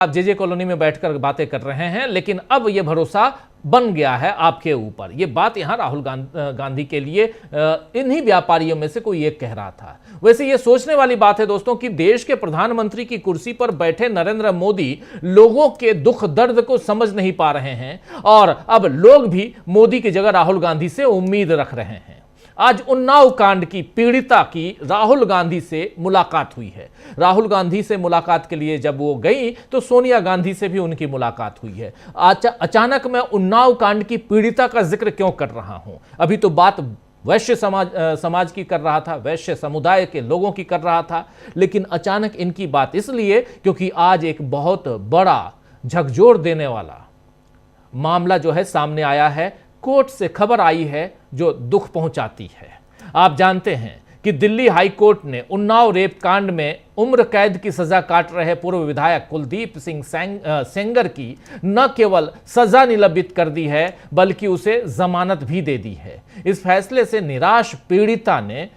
आप जे कॉलोनी में बैठकर बातें कर रहे हैं, लेकिन अब यह भरोसा बन गया है आपके ऊपर। ये बात यहां राहुल गांधी के लिए इन्हीं व्यापारियों में से कोई एक कह रहा था। वैसे ये सोचने वाली बात है दोस्तों कि देश के प्रधानमंत्री की कुर्सी पर बैठे नरेंद्र मोदी लोगों के दुख दर्द को समझ नहीं पा रहे हैं और अब लोग भी मोदी की जगह राहुल गांधी से उम्मीद रख रहे हैं। आज उन्नाव कांड की पीड़िता की राहुल गांधी से मुलाकात हुई है। राहुल गांधी से मुलाकात के लिए जब वो गई तो सोनिया गांधी से भी उनकी मुलाकात हुई है। अचानक मैं उन्नाव कांड की पीड़िता का जिक्र क्यों कर रहा हूं? अभी तो बात वैश्य समाज की कर रहा था, वैश्य समुदाय के लोगों की कर रहा था, लेकिन अचानक इनकी बात इसलिए क्योंकि आज एक बहुत बड़ा झकझोर देने वाला मामला जो है सामने आया है। कोर्ट से खबर आई है जो दुख पहुंचाती है। आप जानते हैं कि दिल्ली हाई कोर्ट ने उन्नाव रेप कांड में उम्र कैद की सजा काट रहे पूर्व विधायक कुलदीप सिंह सेंगर की न केवल सजा निलंबित कर दी है बल्कि उसे जमानत भी दे दी है। इस फैसले से निराश पीड़िता ने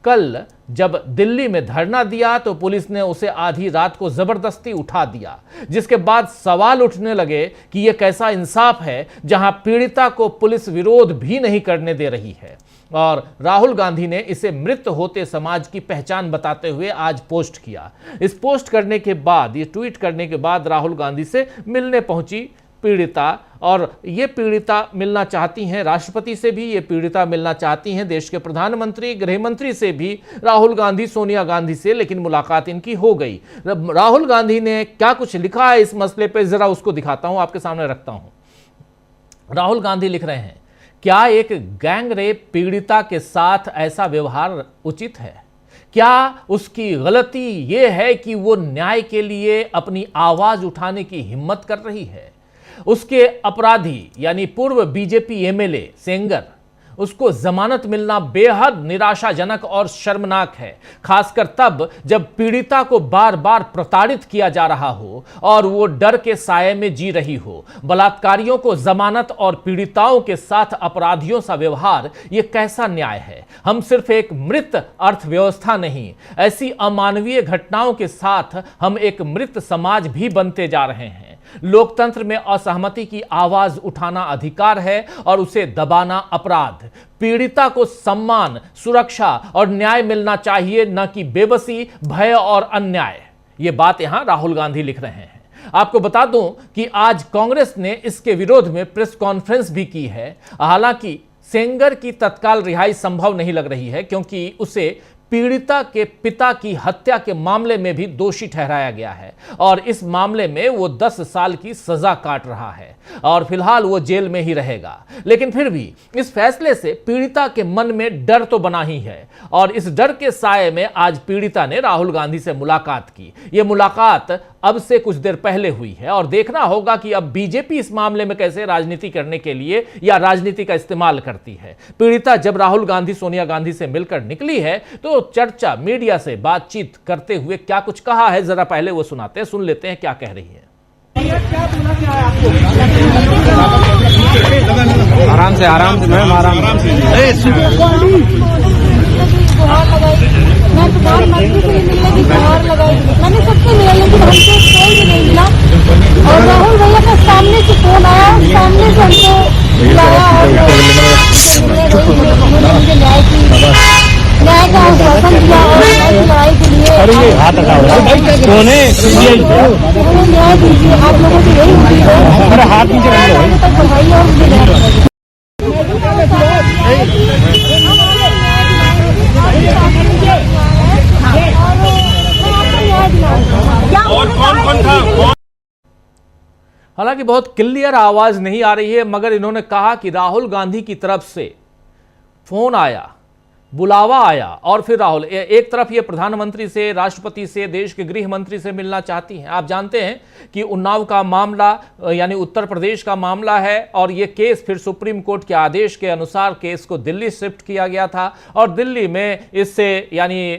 कल जब दिल्ली में धरना दिया तो पुलिस ने उसे आधी रात को जबरदस्ती उठा दिया, जिसके बाद सवाल उठने लगे कि यह कैसा इंसाफ है जहां पीड़िता को पुलिस विरोध भी नहीं करने दे रही है। और राहुल गांधी ने इसे मृत होते समाज की पहचान बताते हुए आज पोस्ट किया। इस पोस्ट करने के बाद, ये ट्वीट करने के बाद राहुल गांधी से मिलने पहुंची पीड़िता, और ये पीड़िता मिलना चाहती हैं राष्ट्रपति से भी, ये पीड़िता मिलना चाहती हैं देश के प्रधानमंत्री, गृह मंत्री से भी, राहुल गांधी, सोनिया गांधी से, लेकिन मुलाकात इनकी हो गई। राहुल गांधी ने क्या कुछ लिखा है इस मसले पे, जरा उसको दिखाता हूं, आपके सामने रखता हूं। राहुल गांधी लिख रहे हैं, क्या एक गैंग रेप पीड़िता के साथ ऐसा व्यवहार उचित है? क्या उसकी गलती यह है कि वो न्याय के लिए अपनी आवाज उठाने की हिम्मत कर रही है? उसके अपराधी यानी पूर्व बीजेपी एमएलए सेंगर, उसको जमानत मिलना बेहद निराशाजनक और शर्मनाक है, खासकर तब जब पीड़िता को बार बार प्रताड़ित किया जा रहा हो और वो डर के साये में जी रही हो। बलात्कारियों को जमानत और पीड़िताओं के साथ अपराधियों सा व्यवहार, ये कैसा न्याय है? हम सिर्फ एक मृत अर्थव्यवस्था नहीं, ऐसी अमानवीय घटनाओं के साथ हम एक मृत समाज भी बनते जा रहे हैं। लोकतंत्र में असहमति की आवाज उठाना अधिकार है और उसे दबाना अपराध। पीड़िता को सम्मान, सुरक्षा और न्याय मिलना चाहिए, न कि बेबसी, भय और अन्याय। यह बात यहां राहुल गांधी लिख रहे हैं। आपको बता दूं कि आज कांग्रेस ने इसके विरोध में प्रेस कॉन्फ्रेंस भी की है। हालांकि सेंगर की तत्काल रिहाई संभव नहीं लग रही है क्योंकि उसे पीड़िता के पिता की हत्या के मामले में भी दोषी ठहराया गया है और इस मामले में वो 10 साल की सजा काट रहा है और फिलहाल वो जेल में ही रहेगा। लेकिन फिर भी इस फैसले से पीड़िता के मन में डर तो बना ही है और इस डर के साये में आज पीड़िता ने राहुल गांधी से मुलाकात की। ये मुलाकात अब से कुछ देर पहले हुई है और देखना होगा कि अब बीजेपी इस मामले में कैसे राजनीति करने के लिए या राजनीति का इस्तेमाल करती है। पीड़िता जब राहुल गांधी, सोनिया गांधी से मिलकर निकली है तो चर्चा, मीडिया से बातचीत करते हुए क्या कुछ कहा है, जरा पहले वो सुनाते हैं, सुन लेते हैं क्या कह रही है। आराम से मैम, आराम से। मैं प्रधानमंत्री से मिलने की गुहार लगाई, मैंने सबसे मिला लेकिन हमको कोई भी नहीं मिला। और राहुल भैया का सामने से फोन आया, सामने से हमको बुलाया और मुझे न्याय का आश्वासन दिया और लड़ाई के लिए हाथ न्याय दीजिए। आप लोगों की यही उम्मीद है, हाथ नीचे बढ़ाइए और मुझे न्याय। हालांकि बहुत क्लियर आवाज नहीं आ रही है, मगर इन्होंने कहा कि राहुल गांधी की तरफ से फोन आया, बुलावा आया और फिर राहुल एक तरफ ये प्रधानमंत्री से, राष्ट्रपति से, देश के गृह मंत्री से मिलना चाहती हैं। आप जानते हैं कि उन्नाव का मामला यानी उत्तर प्रदेश का मामला है और ये केस फिर सुप्रीम कोर्ट के आदेश के अनुसार केस को दिल्ली शिफ्ट किया गया था और दिल्ली में इससे यानी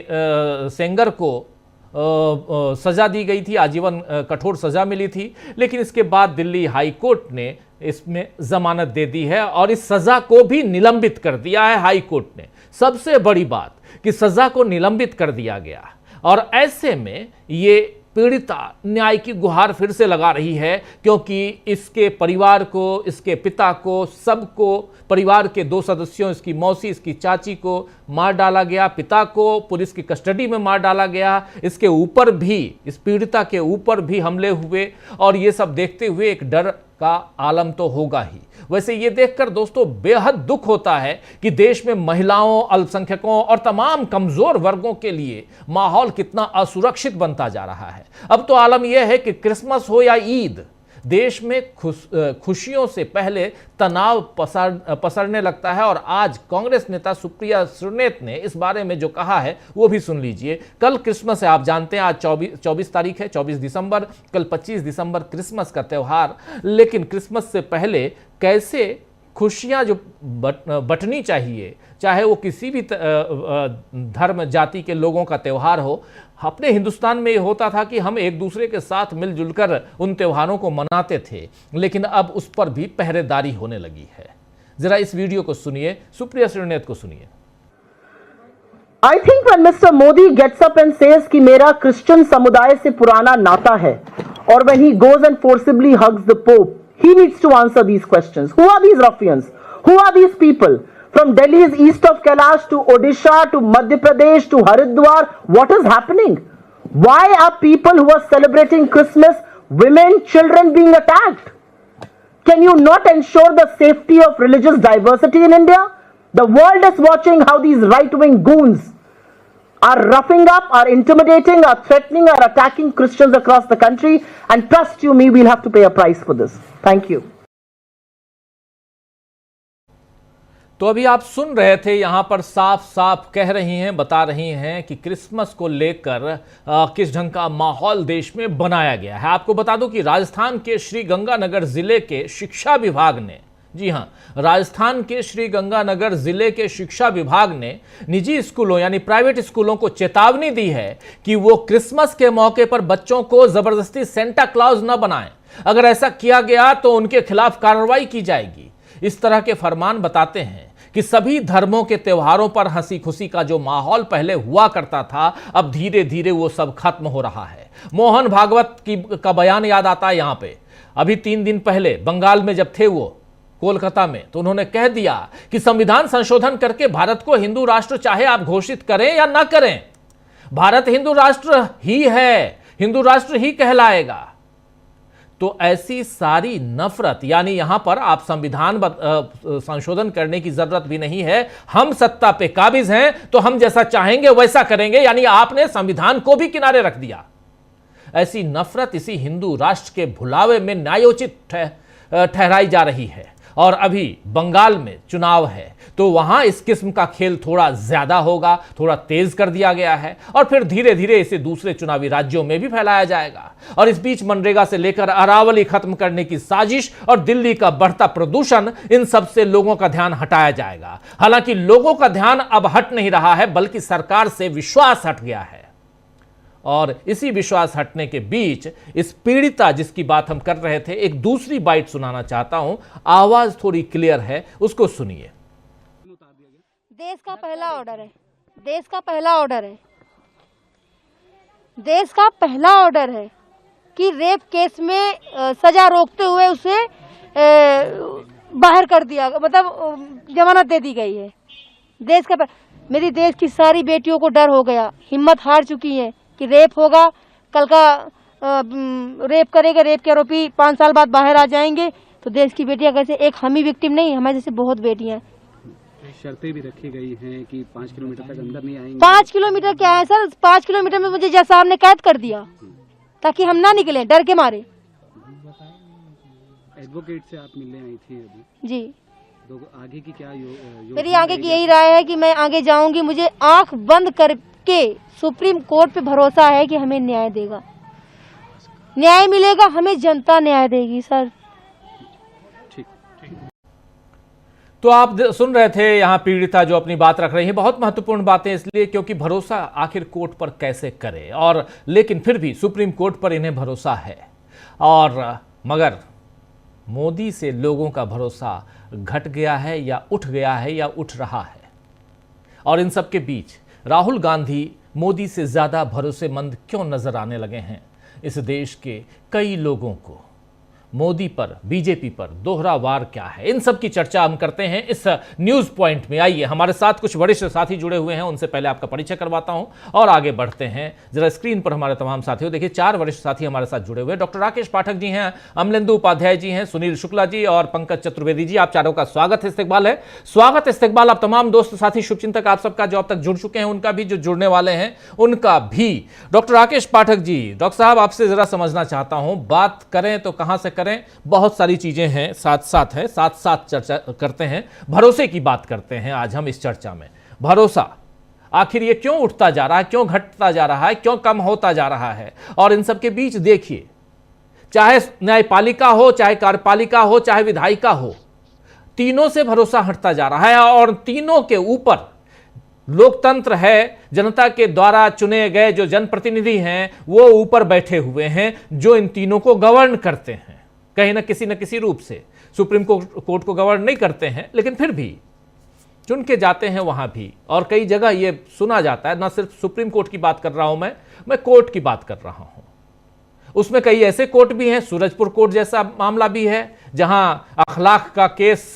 सेंगर को सजा दी गई थी, आजीवन कठोर सजा मिली थी। लेकिन इसके बाद दिल्ली हाई कोर्ट ने इसमें जमानत दे दी है और इस सजा को भी निलंबित कर दिया है हाई कोर्ट ने। सबसे बड़ी बात कि सजा को निलंबित कर दिया गया और ऐसे में ये पीड़िता न्याय की गुहार फिर से लगा रही है, क्योंकि इसके परिवार को, इसके पिता को, सबको, परिवार के 2 सदस्यों, इसकी मौसी, इसकी चाची को मार डाला गया, पिता को पुलिस की कस्टडी में मार डाला गया, इसके ऊपर भी, इस पीड़िता के ऊपर भी हमले हुए, और ये सब देखते हुए एक डर का आलम तो होगा ही। वैसे ये देखकर दोस्तों बेहद दुख होता है कि देश में महिलाओं, अल्पसंख्यकों और तमाम कमजोर वर्गों के लिए माहौल कितना असुरक्षित बनता जा रहा है। अब तो आलम यह है कि क्रिसमस हो या ईद, देश में खुशियों से पहले तनाव पसरने लगता है। और आज कांग्रेस नेता सुप्रिया सुरनेत ने इस बारे में जो कहा है वो भी सुन लीजिए। कल क्रिसमस है, आप जानते हैं, आज 24 तारीख है, 24 दिसंबर, कल 25 दिसंबर क्रिसमस का त्यौहार। लेकिन क्रिसमस से पहले कैसे खुशियां जो बंटनी चाहिए, चाहे वो किसी भी धर्म जाति के लोगों का त्यौहार हो, अपने हिंदुस्तान में ये होता था कि हम एक दूसरे के साथ मिलजुल कर उन त्योहारों को मनाते थे, लेकिन अब उस पर भी पहरेदारी होने लगी है। जरा इस वीडियो को सुनिए, सुप्रिया सुरनेत को सुनिए। I think when Mr. Modi gets up and says कि मेरा क्रिश्चियन समुदाय से पुराना नाता है, और when he goes and forcibly hugs the Pope, he needs to answer these questions. Who are these ruffians? Who are these people? From Delhi's east of Kailash to Odisha to Madhya Pradesh to Haridwar, what is happening? Why are people who are celebrating Christmas, women, children being attacked? Can you not ensure the safety of religious diversity in India? The world is watching how these right-wing goons are roughing up, are intimidating, are threatening, are attacking Christians across the country, and trust you me, we'll have to pay a price for this. Thank you. तो अभी आप सुन रहे थे, यहां पर साफ साफ कह रही हैं, बता रही हैं कि क्रिसमस को लेकर किस ढंग का माहौल देश में बनाया गया है। आपको बता दूं कि राजस्थान के श्रीगंगानगर जिले के शिक्षा विभाग ने, जी हां, राजस्थान के श्रीगंगानगर जिले के शिक्षा विभाग ने निजी स्कूलों यानी प्राइवेट स्कूलों को चेतावनी दी है कि वो क्रिसमस के मौके पर बच्चों को जबरदस्ती सेंटा क्लॉज न बनाएं। अगर ऐसा किया गया तो उनके खिलाफ कार्रवाई की जाएगी। इस तरह के फरमान बताते हैं कि सभी धर्मों के त्योहारों पर हंसी खुशी का जो माहौल पहले हुआ करता था, अब धीरे धीरे वो सब खत्म हो रहा है। मोहन भागवत का बयान याद आता है। यहां पे अभी 3 दिन पहले बंगाल में जब थे वो कोलकाता में, तो उन्होंने कह दिया कि संविधान संशोधन करके भारत को हिंदू राष्ट्र चाहे आप घोषित करें या ना करें, भारत हिंदू राष्ट्र ही है, हिंदू राष्ट्र ही कहलाएगा। तो ऐसी सारी नफरत, यानी यहां पर आप संविधान संशोधन करने की जरूरत भी नहीं है, हम सत्ता पे काबिज हैं तो हम जैसा चाहेंगे वैसा करेंगे, यानी आपने संविधान को भी किनारे रख दिया। ऐसी नफरत इसी हिंदू राष्ट्र के भुलावे में न्यायोचित ठहराई जा रही है। और अभी बंगाल में चुनाव है, तो वहां इस किस्म का खेल थोड़ा ज्यादा होगा, थोड़ा तेज कर दिया गया है, और फिर धीरे धीरे इसे दूसरे चुनावी राज्यों में भी फैलाया जाएगा। और इस बीच मनरेगा से लेकर अरावली खत्म करने की साजिश और दिल्ली का बढ़ता प्रदूषण, इन सब से लोगों का ध्यान हटाया जाएगा। हालांकि लोगों का ध्यान अब हट नहीं रहा है, बल्कि सरकार से विश्वास हट गया है। और इसी विश्वास हटने के बीच इस पीड़िता जिसकी बात हम कर रहे थे, एक दूसरी बाइट सुनाना चाहता हूं, आवाज थोड़ी क्लियर है, उसको सुनिए। देश का पहला ऑर्डर है, देश का पहला ऑर्डर है, देश का पहला ऑर्डर है कि रेप केस में सजा रोकते हुए उसे बाहर कर दिया, मतलब जमानत दे दी गई है। देश का मेरी देश की सारी बेटियों को डर हो गया, हिम्मत हार चुकी है कि रेप होगा, कल का रेप करेगा, रेप के आरोपी 5 साल बाद बाहर आ जाएंगे। तो देश की बेटियां कैसे, एक हम ही विक्टिम नहीं, हमारे जैसे बहुत बेटियां। शर्तें भी रखी गई हैं कि 5 किलोमीटर तक अंदर नहीं आएंगे। 5 किलोमीटर क्या है सर, 5 किलोमीटर में मुझे जज साहब ने कैद कर दिया ताकि हम ना निकले डर के मारे। एडवोकेट से आप मिलने आई थी अभी जी, तो आगे की क्या मेरी आगे की यही राय है कि मैं आगे जाऊंगी। मुझे आंख बंद करके सुप्रीम कोर्ट पे भरोसा है कि हमें न्याय देगा, न्याय मिलेगा, हमें जनता न्याय देगी सर। तो आप सुन रहे थे यहां पीड़िता जो अपनी बात रख रही है। बहुत महत्वपूर्ण बातें इसलिए क्योंकि भरोसा आखिर कोर्ट पर कैसे करे, और लेकिन फिर भी सुप्रीम कोर्ट पर इन्हें भरोसा है। और मगर मोदी से लोगों का भरोसा घट गया है या उठ गया है या उठ रहा है। और इन सब के बीच राहुल गांधी मोदी से ज्यादा भरोसेमंद क्यों नजर आने लगे हैं? इस देश के कई लोगों को। मोदी पर, बीजेपी पर दोहरा वार क्या है, इन सब की चर्चा हम करते हैं इस न्यूज पॉइंट में। आइए, हमारे साथ कुछ वरिष्ठ साथी जुड़े हुए हैं, उनसे पहले आपका परिचय करवाता हूं और आगे बढ़ते हैं। जरा स्क्रीन पर हमारे तमाम साथियों देखिए, 4 वरिष्ठ साथी हमारे साथ जुड़े हुए हैं। डॉक्टर राकेश पाठक जी हैं, अमलेंदु उपाध्याय जी हैं, सुनील शुक्ला जी और पंकज चतुर्वेदी जी। आप चारों का स्वागत है, इस्तकबाल है। स्वागत इस्तकबाल आप तमाम दोस्त साथी शुभचिंतक आप सबका, जो अब तक जुड़ चुके हैं उनका भी, जो जुड़ने वाले हैं उनका भी। डॉक्टर राकेश पाठक जी, डॉक्टर साहब आपसे जरा समझना चाहता हूं, बात करें तो कहां से करें? बहुत सारी चीजें हैं, साथ साथ चर्चा करते हैं। भरोसे की बात करते हैं आज हम इस चर्चा में। भरोसा आखिर ये क्यों उठता जा रहा है, क्यों घटता जा रहा है, क्यों कम होता जा रहा है? और इन सब के बीच देखिए, चाहे न्यायपालिका हो, चाहे कार्यपालिका हो, चाहे विधायिका हो, तीनों से भरोसा हटता जा रहा है। और तीनों के ऊपर लोकतंत्र है, जनता के द्वारा चुने गए जो जनप्रतिनिधि हैं वो ऊपर बैठे हुए हैं, जो इन तीनों को गवर्न करते हैं कहीं ना किसी रूप से। सुप्रीम कोर्ट को गवर्न नहीं करते हैं, लेकिन फिर भी चुन के जाते हैं वहां भी। और कई जगह ये सुना जाता है, ना सिर्फ सुप्रीम कोर्ट की बात कर रहा हूं मैं कोर्ट की बात कर रहा हूं। उसमें कई ऐसे कोर्ट भी हैं, सूरजपुर कोर्ट जैसा मामला भी है, जहां अखलाक का केस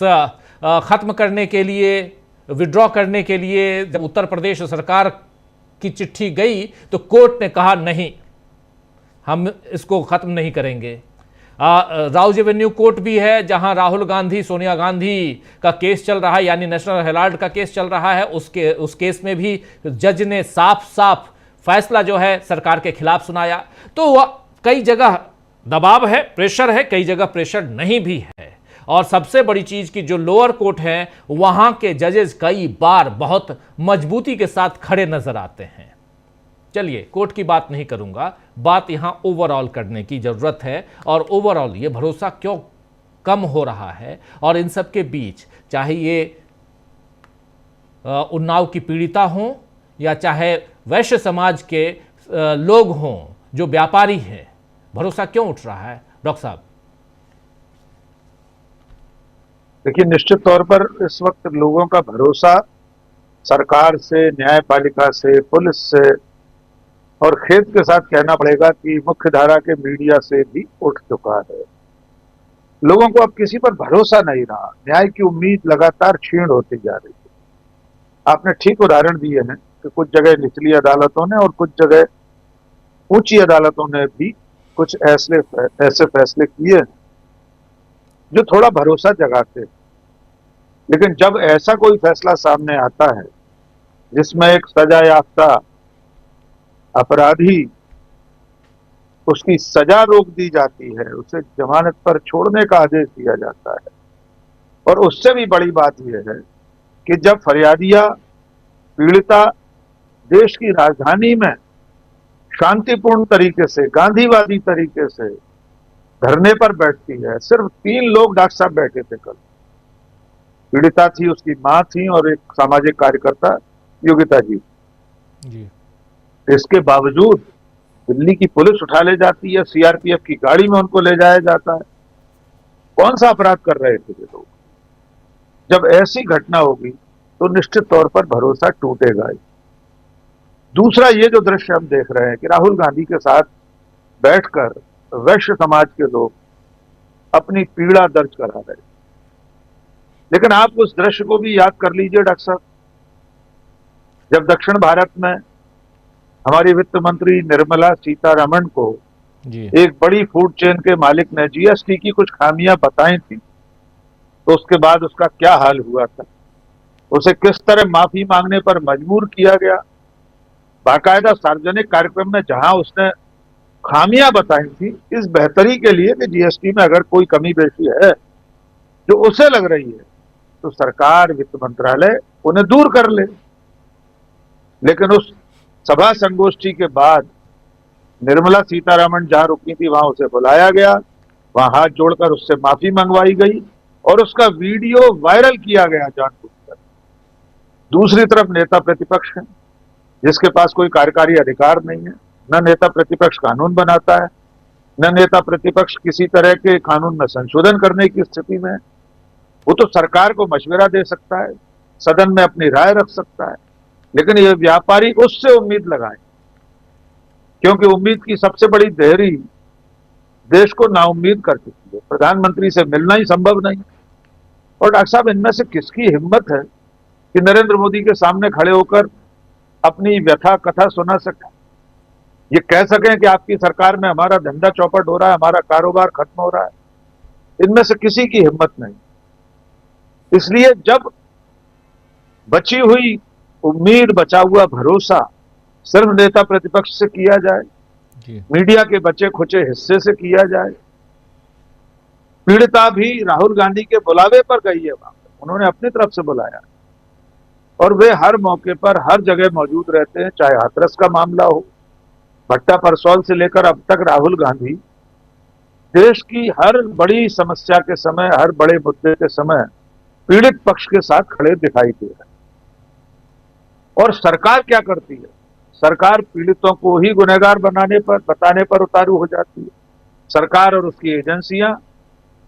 खत्म करने के लिए, विड्रॉ करने के लिए जब उत्तर प्रदेश सरकार की चिट्ठी गई तो कोर्ट ने कहा नहीं, हम इसको खत्म नहीं करेंगे। राउज एवेन्यू कोर्ट भी है, जहां राहुल गांधी, सोनिया गांधी का केस चल रहा है, यानी नेशनल हेराल्ड का केस चल रहा है। उस केस में भी जज ने साफ फैसला जो है सरकार के खिलाफ सुनाया। तो कई जगह दबाव है, प्रेशर है, कई जगह प्रेशर नहीं भी है। और सबसे बड़ी चीज की जो लोअर कोर्ट है, वहां के जजेस कई बार बहुत मजबूती के साथ खड़े नजर आते हैं। चलिए, कोर्ट की बात नहीं करूंगा, बात यहां ओवरऑल करने की जरूरत है। और ओवरऑल ये भरोसा क्यों कम हो रहा है? और इन सब के बीच, चाहे ये उन्नाव की पीड़िता हों या चाहे वैश्य समाज के लोग हों जो व्यापारी हैं, भरोसा क्यों उठ रहा है? डॉक्टर साहब देखिए, निश्चित तौर पर इस वक्त लोगों का भरोसा सरकार से, न्यायपालिका से, पुलिस से और खेद के साथ कहना पड़ेगा कि मुख्य धारा के मीडिया से भी उठ चुका है। लोगों को अब किसी पर भरोसा नहीं रहा, न्याय की उम्मीद लगातार क्षीण होती जा रही है। आपने ठीक उदाहरण दिए हैं कि कुछ जगह निचली अदालतों ने और कुछ जगह ऊंची अदालतों ने भी कुछ ऐसे फैसले किए हैं जो थोड़ा भरोसा जगाते हैं। लेकिन जब ऐसा कोई फैसला सामने आता है जिसमें एक सजा याफ्ता अपराधी, उसकी सजा रोक दी जाती है, उसे जमानत पर छोड़ने का आदेश दिया जाता है, और उससे भी बड़ी बात यह है कि जब फरियादिया, पीड़िता देश की राजधानी में शांतिपूर्ण तरीके से, गांधीवादी तरीके से धरने पर बैठती है। सिर्फ 3 लोग डॉक्टर साहब बैठे थे कल। पीड़िता थी, उसकी मां थी और एक सामाजिक कार्यकर्ता योगिता जी। इसके बावजूद दिल्ली की पुलिस उठा ले जाती है, सीआरपीएफ की गाड़ी में उनको ले जाया जाता है। कौन सा अपराध कर रहे थे ये लोग? जब ऐसी घटना होगी तो निश्चित तौर पर भरोसा टूटेगा ही। दूसरा, ये जो दृश्य हम देख रहे हैं कि राहुल गांधी के साथ बैठकर वैश्य समाज के लोग अपनी पीड़ा दर्ज करा रहे हैं। लेकिन आप उस दृश्य को भी याद कर लीजिए डॉक्टर साहब, जब दक्षिण भारत में हमारी वित्त मंत्री निर्मला सीतारमण को एक बड़ी फूड चेन के मालिक ने जीएसटी की कुछ खामियां बताई थी, तो उसके बाद उसका क्या हाल हुआ था, उसे किस तरह माफी मांगने पर मजबूर किया गया। बाकायदा सार्वजनिक कार्यक्रम में जहां उसने खामियां बताई थी इस बेहतरी के लिए कि जीएसटी में अगर कोई कमी बेशी है जो उसे लग रही है तो सरकार, वित्त मंत्रालय उन्हें दूर कर ले। लेकिन उस सभा संगोष्ठी के बाद निर्मला सीतारमण जहां रुकी थी वहां उसे बुलाया गया, वहां हाथ जोड़कर उससे माफी मंगवाई गई और उसका वीडियो वायरल किया गया जानबूझकर। दूसरी तरफ नेता प्रतिपक्ष है जिसके पास कोई कार्यकारी अधिकार नहीं है, न नेता प्रतिपक्ष कानून बनाता है, न नेता प्रतिपक्ष किसी तरह के कानून में संशोधन करने की स्थिति में है। वो तो सरकार को मशवरा दे सकता है, सदन में अपनी राय रख सकता है, लेकिन ये व्यापारी उससे उम्मीद लगाए क्योंकि उम्मीद की सबसे बड़ी देहरी देश को नाउम्मीद कर चुकी है। प्रधानमंत्री से मिलना ही संभव नहीं। और डॉक्टर साहब, इनमें से किसकी हिम्मत है कि नरेंद्र मोदी के सामने खड़े होकर अपनी व्यथा कथा सुना सकें, ये कह सकें कि आपकी सरकार में हमारा धंधा चौपट हो रहा है, हमारा कारोबार खत्म हो रहा है? इनमें से किसी की हिम्मत नहीं। इसलिए जब बची हुई उम्मीद, बचा हुआ भरोसा सिर्फ नेता प्रतिपक्ष से किया जाए, मीडिया के बचे खुचे हिस्से से किया जाए, पीड़िता भी राहुल गांधी के बुलावे पर गई है, वहां उन्होंने अपनी तरफ से बुलाया और वे हर मौके पर हर जगह मौजूद रहते हैं। चाहे हाथरस का मामला हो, भट्टा परसौल से लेकर अब तक राहुल गांधी देश की हर बड़ी समस्या के समय, हर बड़े मुद्दे के समय पीड़ित पक्ष के साथ खड़े दिखाई दे रहे हैं। और सरकार क्या करती है? सरकार पीड़ितों को ही गुनहगार बताने पर उतारू हो जाती है। सरकार और उसकी एजेंसियां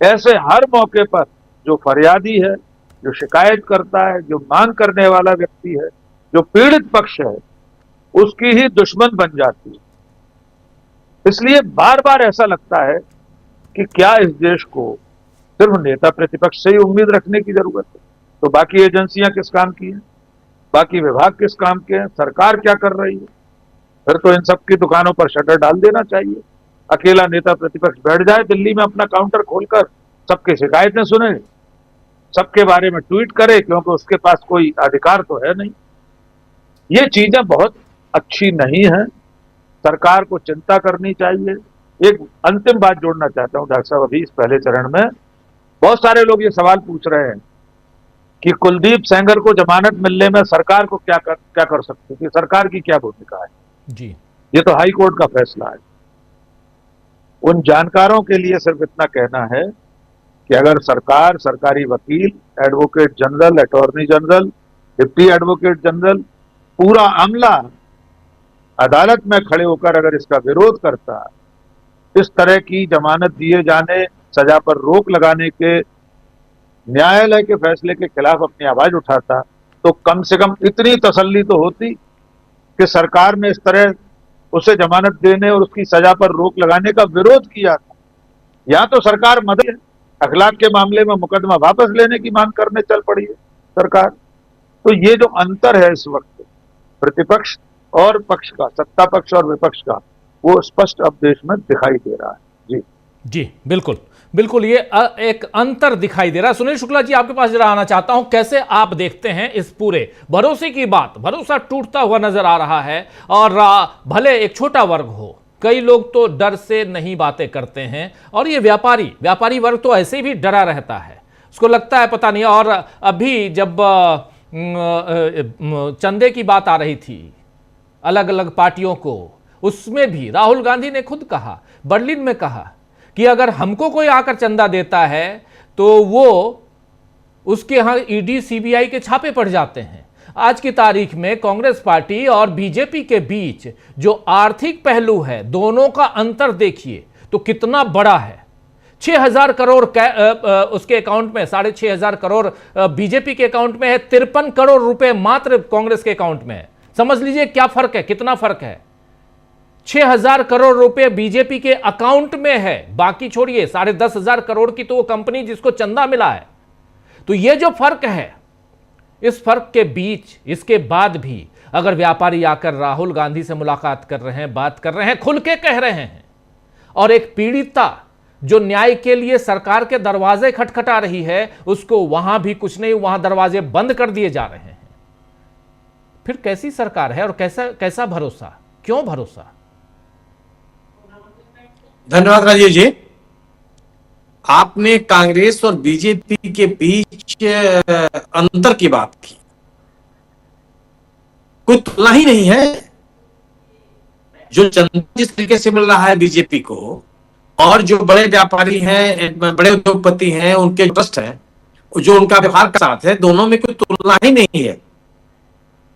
ऐसे हर मौके पर जो फरियादी है, जो शिकायत करता है, जो मांग करने वाला व्यक्ति है, जो पीड़ित पक्ष है, उसकी ही दुश्मन बन जाती है। इसलिए बार बार ऐसा लगता है कि क्या इस देश को सिर्फ नेता प्रतिपक्ष से ही उम्मीद रखने की जरूरत है? तो बाकी एजेंसियां किस काम की हैं? बाकी विभाग किस काम के हैं? सरकार क्या कर रही है? फिर तो इन सबकी दुकानों पर शटर डाल देना चाहिए। अकेला नेता प्रतिपक्ष बैठ जाए दिल्ली में अपना काउंटर खोलकर, सबकी शिकायतें सुने, सबके बारे में ट्वीट करे, क्योंकि उसके पास कोई अधिकार तो है नहीं। ये चीजें बहुत अच्छी नहीं है। सरकार को चिंता करनी चाहिए। एक अंतिम बात जोड़ना चाहता हूं डॉक्टर साहब, अभी इस पहले चरण में बहुत सारे लोग ये सवाल पूछ रहे हैं कि कुलदीप सेंगर को जमानत मिलने में सरकार को क्या कर सकती है, सरकार की क्या भूमिका है जी। ये तो हाई कोर्ट का फैसला है। उन जानकारों के लिए सिर्फ इतना कहना है कि अगर सरकार, सरकारी वकील, advocate general, attorney general, deputy advocate general, पूरा अमला अदालत में खड़े होकर अगर इसका विरोध करता, इस तरह की जमानत दिए जाने, सजा पर रोक लगाने के न्यायालय के फैसले के खिलाफ अपनी आवाज उठाता, तो कम से कम इतनी तसल्ली तो होती कि सरकार ने इस तरह उसे जमानत देने और उसकी सजा पर रोक लगाने का विरोध किया था। या तो सरकार मदद, अखलाक के मामले में मुकदमा वापस लेने की मांग करने चल पड़ी है सरकार। तो ये जो अंतर है इस वक्त प्रतिपक्ष और पक्ष का, सत्ता पक्ष और विपक्ष का, वो स्पष्ट अब देश में दिखाई दे रहा है। जी बिल्कुल बिल्कुल, ये एक अंतर दिखाई दे रहा है। सुनील शुक्ला जी, आपके पास जरा आना चाहता हूं, कैसे आप देखते हैं इस पूरे भरोसे की बात? भरोसा टूटता हुआ नजर आ रहा है और भले एक छोटा वर्ग हो, कई लोग तो डर से नहीं बातें करते हैं, और ये व्यापारी वर्ग तो ऐसे भी डरा रहता है, उसको लगता है पता नहीं। और अभी जब चंदे की बात आ रही थी अलग अलग पार्टियों को, उसमें भी राहुल गांधी ने खुद कहा, बर्लिन में कहा कि अगर हमको कोई आकर चंदा देता है तो वो उसके यहां ईडी सीबीआई के छापे पड़ जाते हैं। आज की तारीख में कांग्रेस पार्टी और बीजेपी के बीच जो आर्थिक पहलू है, दोनों का अंतर देखिए तो कितना बड़ा है। 6,000 करोड़ उसके अकाउंट में, 6,500 करोड़ बीजेपी के अकाउंट में है, 53 करोड़ रुपए मात्र कांग्रेस के अकाउंट में है। समझ लीजिए क्या फर्क है, कितना फर्क है। 6,000 करोड़ रुपए बीजेपी के अकाउंट में है, बाकी छोड़िए 10,500 करोड़ की तो वो कंपनी जिसको चंदा मिला है। तो ये जो फर्क है, इस फर्क के बीच, इसके बाद भी अगर व्यापारी आकर राहुल गांधी से मुलाकात कर रहे हैं, बात कर रहे हैं, खुल के कह रहे हैं, और एक पीड़िता जो न्याय के लिए सरकार के दरवाजे खटखटा रही है, उसको वहां भी कुछ नहीं, वहां दरवाजे बंद कर दिए जा रहे हैं। फिर कैसी सरकार है और कैसा भरोसा, क्यों भरोसा? धन्यवाद राजीव जी। आपने कांग्रेस और बीजेपी के बीच अंतर की बात की, कोई तुलना ही नहीं है। जो चंदा जिस तरीके से मिल रहा है बीजेपी को, और जो बड़े व्यापारी हैं, बड़े उद्योगपति हैं, उनके ट्रस्ट हैं, जो उनका व्यवहार के साथ है, दोनों में कोई तुलना ही नहीं है।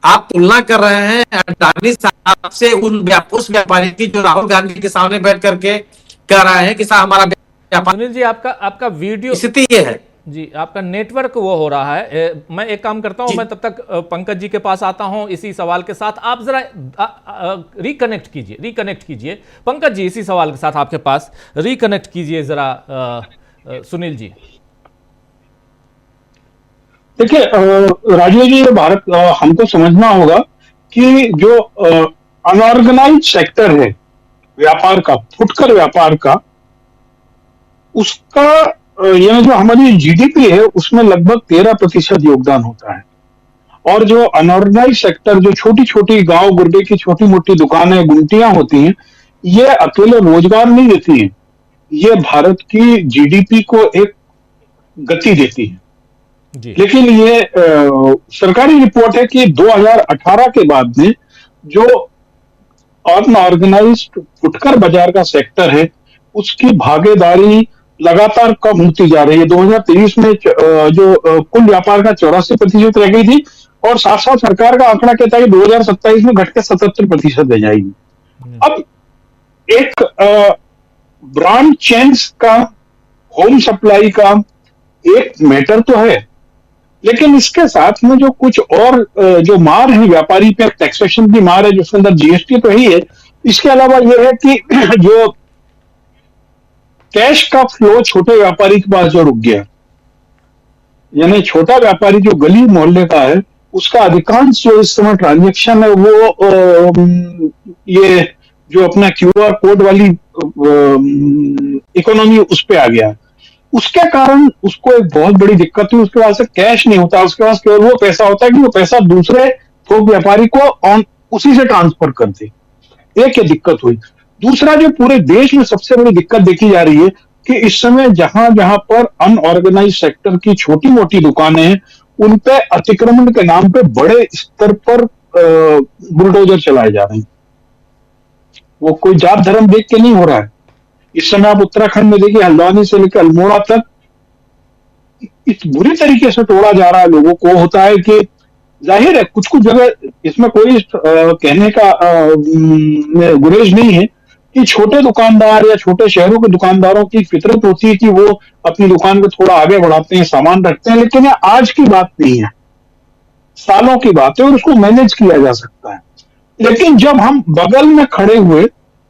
आप तुलना कर रहे हैं अडानी साहब से उस व्यापारी की जो राहुल गांधी के सामने बैठ करके कह रहा है कि साहब हमारा व्यापार। सुनील जी, आपका वीडियो, स्थिति ये है। जी, आपका नेटवर्क वो हो रहा है। मैं एक काम करता हूं, मैं तब तक पंकज जी के पास आता हूं इसी सवाल के साथ। आप जरा रिकनेक्ट कीजिए पंकज जी, इसी सवाल के साथ आपके पास रिकनेक्ट कीजिए जरा सुनील जी। देखिए राजीव जी, ये भारत हमको समझना होगा कि जो अनऑर्गेनाइज सेक्टर है व्यापार का, फुटकर व्यापार का, उसका यह जो हमारी जीडीपी है उसमें लगभग 13% योगदान होता है। और जो अनऑर्गेनाइज सेक्टर, जो छोटी छोटी गांव गुर्बे की छोटी मोटी दुकानें, गुमटियां होती हैं, ये अकेले रोजगार नहीं देती हैं, ये भारत की जीडीपी को एक गति देती है। लेकिन ये सरकारी रिपोर्ट है कि 2018 के बाद में जो अनऑर्गेनाइज्ड फुटकर बाजार का सेक्टर है उसकी भागीदारी लगातार कम होती जा रही है। 2023 में जो कुल व्यापार का 84% रह गई थी, और साथ साथ सरकार का आंकड़ा कहता है कि 2027 में घट के 77% रह जाएगी। अब एक ब्रांड चेन्स का, होम सप्लाई का एक मैटर तो है, लेकिन इसके साथ में जो कुछ और जो मार है व्यापारी पे, टैक्सेशन की मार है जिसके अंदर जीएसटी तो ही है, इसके अलावा यह है कि जो कैश का फ्लो छोटे व्यापारी के पास जो रुक गया, यानी छोटा व्यापारी जो गली मोहल्ले का है उसका अधिकांश जो इस समय ट्रांजैक्शन है वो ये जो अपना क्यूआर कोड वाली इकोनॉमी उस पे आ गया। उसके कारण उसको एक बहुत बड़ी दिक्कत हुई, उसके पास कैश नहीं होता, उसके पास केवल वो पैसा होता है कि वो पैसा दूसरे थोक व्यापारी को उसी से ट्रांसफर कर दे। एक ये दिक्कत हुई। दूसरा, जो पूरे देश में सबसे बड़ी दिक्कत देखी जा रही है कि इस समय जहां जहां पर अनऑर्गेनाइज सेक्टर की छोटी मोटी दुकानें हैं उन पे अतिक्रमण के नाम पे बड़े स्तर पर बुलडोजर चलाए जा रहे हैं। वो कोई जात धर्म देख के नहीं हो रहा है। इस समय आप उत्तराखंड में देखिए, हल्द्वानी से लेकर अल्मोड़ा तक इस बुरी तरीके से तोड़ा जा रहा है लोगों को। होता है कि जाहिर है कुछ कुछ जगह, इसमें कोई कहने का गुरेज नहीं है कि छोटे दुकानदार या छोटे शहरों के दुकानदारों की फितरत होती है कि वो अपनी दुकान को थोड़ा आगे बढ़ाते हैं, सामान रखते हैं, लेकिन ये आज की बात नहीं है, सालों की बात है और उसको मैनेज किया जा सकता है। लेकिन जब हम बगल में खड़े हुए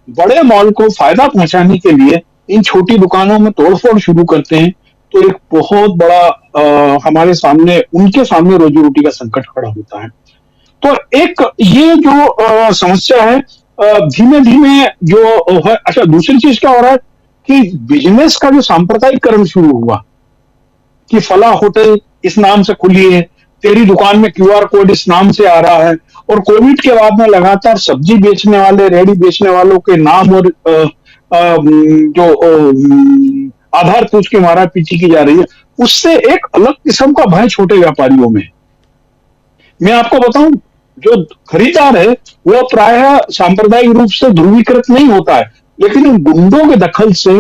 बड़े मॉल को फायदा पहुंचाने के लिए इन छोटी दुकानों में तोड़फोड़ शुरू करते हैं तो एक बहुत बड़ा हमारे सामने, उनके सामने रोजी रोटी का संकट खड़ा होता है। तो एक ये जो समस्या है धीमे धीमे जो है। अच्छा, दूसरी चीज क्या हो रहा है कि बिजनेस का जो सांप्रदायिकरण शुरू हुआ कि फला होटल इस नाम से खुली है, तेरी दुकान में क्यूआर कोड इस नाम से आ रहा है, और कोविड के बाद में लगातार सब्जी बेचने वाले, रेडी बेचने वालों के नाम और जो आधार पूछ के मारा पीछी की जा रही है, उससे एक अलग किस्म का भय छोटे व्यापारियों में। मैं आपको बताऊं, जो खरीदार है वो प्रायः सांप्रदायिक रूप से ध्रुवीकृत नहीं होता है, लेकिन इन गुंडों के दखल से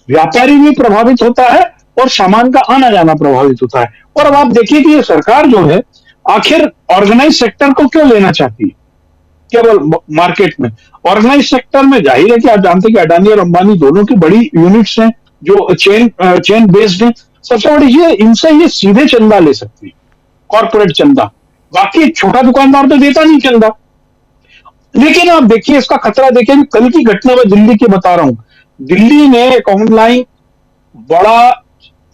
व्यापारी भी प्रभावित होता है और सामान का आना जाना प्रभावित होता है। और अब आप देखिए कि ये सरकार जो है आखिर ऑर्गेनाइज सेक्टर को क्यों लेना चाहती है केवल मार्केट में। ऑर्गेनाइज सेक्टर में जाहिर है कि आप जानते हैं कि अडानी और अंबानी दोनों की बड़ी यूनिट्स हैं जो चेन बेस्ड हैं। सबसे बड़ी ये, इनसे ये सीधे चंदा ले सकती है, कॉर्पोरेट चंदा। बाकी छोटा दुकानदार तो देता नहीं चंदा। लेकिन आप देखिए इसका खतरा देखिए, कल की घटना में दिल्ली की बता रहा हूं। दिल्ली में एक ऑनलाइन बड़ा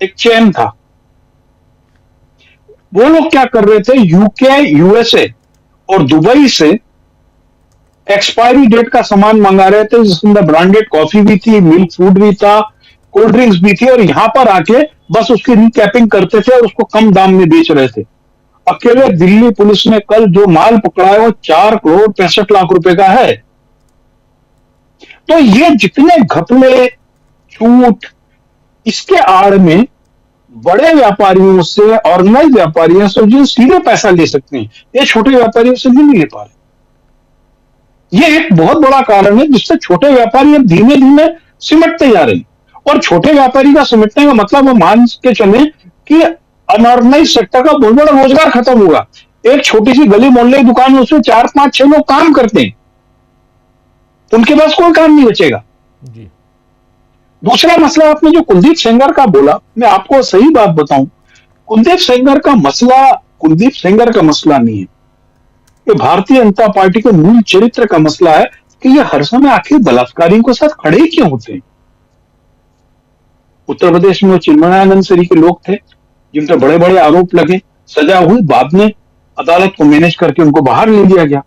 एक चेन था, वो लोग क्या कर रहे थे, यूके, यूएसए और दुबई से एक्सपायरी डेट का सामान मंगा रहे थे, जिसके अंदर ब्रांडेड कॉफी भी थी, मिल्क फूड भी था, कोल्ड ड्रिंक्स भी थी, और यहां पर आके बस उसकी रिकैपिंग करते थे और उसको कम दाम में बेच रहे थे। अकेले दिल्ली पुलिस ने कल जो माल पकड़ा है वो 4,65,00,000 रुपए का है। तो ये जितने घपले, छूट, इसके आड़ में बड़े व्यापारियों से, ऑर्गेनाइज व्यापारियों से जो सीधे पैसा ले सकते हैं, ये छोटे व्यापारियों से नहीं ले पा रहे। ये एक बहुत बड़ा कारण है जिससे छोटे व्यापारी अब धीमे धीमे सिमटते जा रहे हैं। और छोटे व्यापारी का सिमटने का मतलब वो मान के चले कि अनऑर्गेनाइज सेक्टर का बहुत बड़ा रोजगार खत्म होगा। एक छोटी सी गली मोहल्ले की दुकान में उसमें 4, 5, 6 लोग काम करते हैं, उनके पास कोई काम नहीं बचेगा। दूसरा मसला आपने जो कुलदीप सेंगर का बोला, मैं आपको सही बात बताऊं, कुलदीप सेंगर का मसला नहीं है, ये भारतीय जनता पार्टी के मूल चरित्र का मसला है कि ये हर समय आखिर बलात्कारियों के साथ खड़े क्यों होते हैं। उत्तर प्रदेश में चिन्मयानंद सरी के लोग थे जिन पर बड़े बड़े आरोप लगे, सजा हुई, बाद में अदालत को मैनेज करके उनको बाहर ले लिया गया।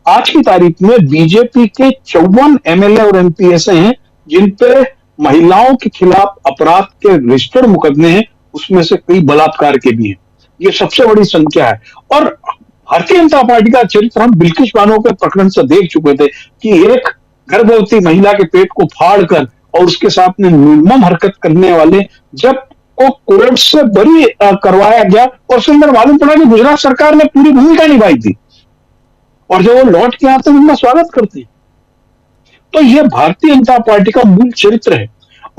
आज की तारीख में बीजेपी के 54 एमएलए और एमपी ऐसे हैं जिन पे महिलाओं के खिलाफ अपराध के रजिस्टर्ड मुकदमे हैं, उसमें से कई बलात्कार के भी हैं। ये सबसे बड़ी संख्या है। और भारतीय जनता पार्टी का चरित्र हम बिल्किस बानो के प्रकरण से देख चुके थे कि एक गर्भवती महिला के पेट को फाड़कर और उसके साथ में निर्मम हरकत करने वाले जब को कोर्ट से बरी करवाया गया और उसके अंदर मालूम पड़ा कि गुजरात सरकार ने पूरी भूमिका निभाई थी और जब वो लौट के आते हैं उनका स्वागत करते हैं। तो ये भारतीय जनता पार्टी का मूल चरित्र है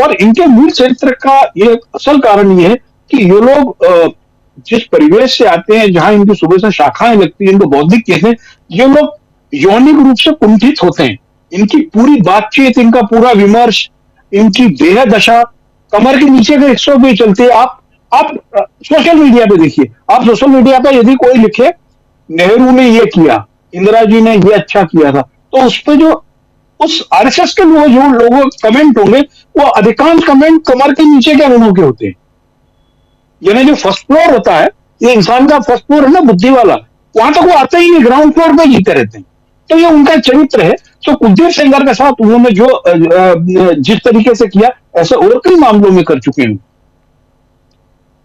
और इनके मूल चरित्र का ये असल कारण ये है कि ये लोग जिस परिवेश से आते हैं, जहां इनकी सुबह से शाखाएं लगती हैं, इनको बौद्धिक कहते हैं, ये लोग यौनिक रूप से कुंठित होते हैं। इनकी पूरी बातचीत, इनका पूरा विमर्श, इनकी देह दशा कमर के नीचे के हिस्सों पे चलते हैं। आप सोशल मीडिया पे देखिए, आप सोशल मीडिया पे यदि कोई लिखे नेहरू ने ये किया, इंदिरा जी ने ये अच्छा किया था, तो उस पर जो उस आरएसएस के लोग जो लोगों कमेंट होंगे वो अधिकांश कमेंट कमर के नीचे के अंगों के होते हैं। यानी जो फर्स्ट फ्लोर होता है, ये इंसान का फर्स्ट फ्लोर है ना, बुद्धि वाला, वहां तक वो आते ही नहीं, ग्राउंड फ्लोर पे जीते रहते हैं। तो ये उनका चरित्र है। तो कुलदीप सेंगर के साथ उन्होंने जो जिस तरीके से किया, ऐसे और कई मामलों में कर चुके हैं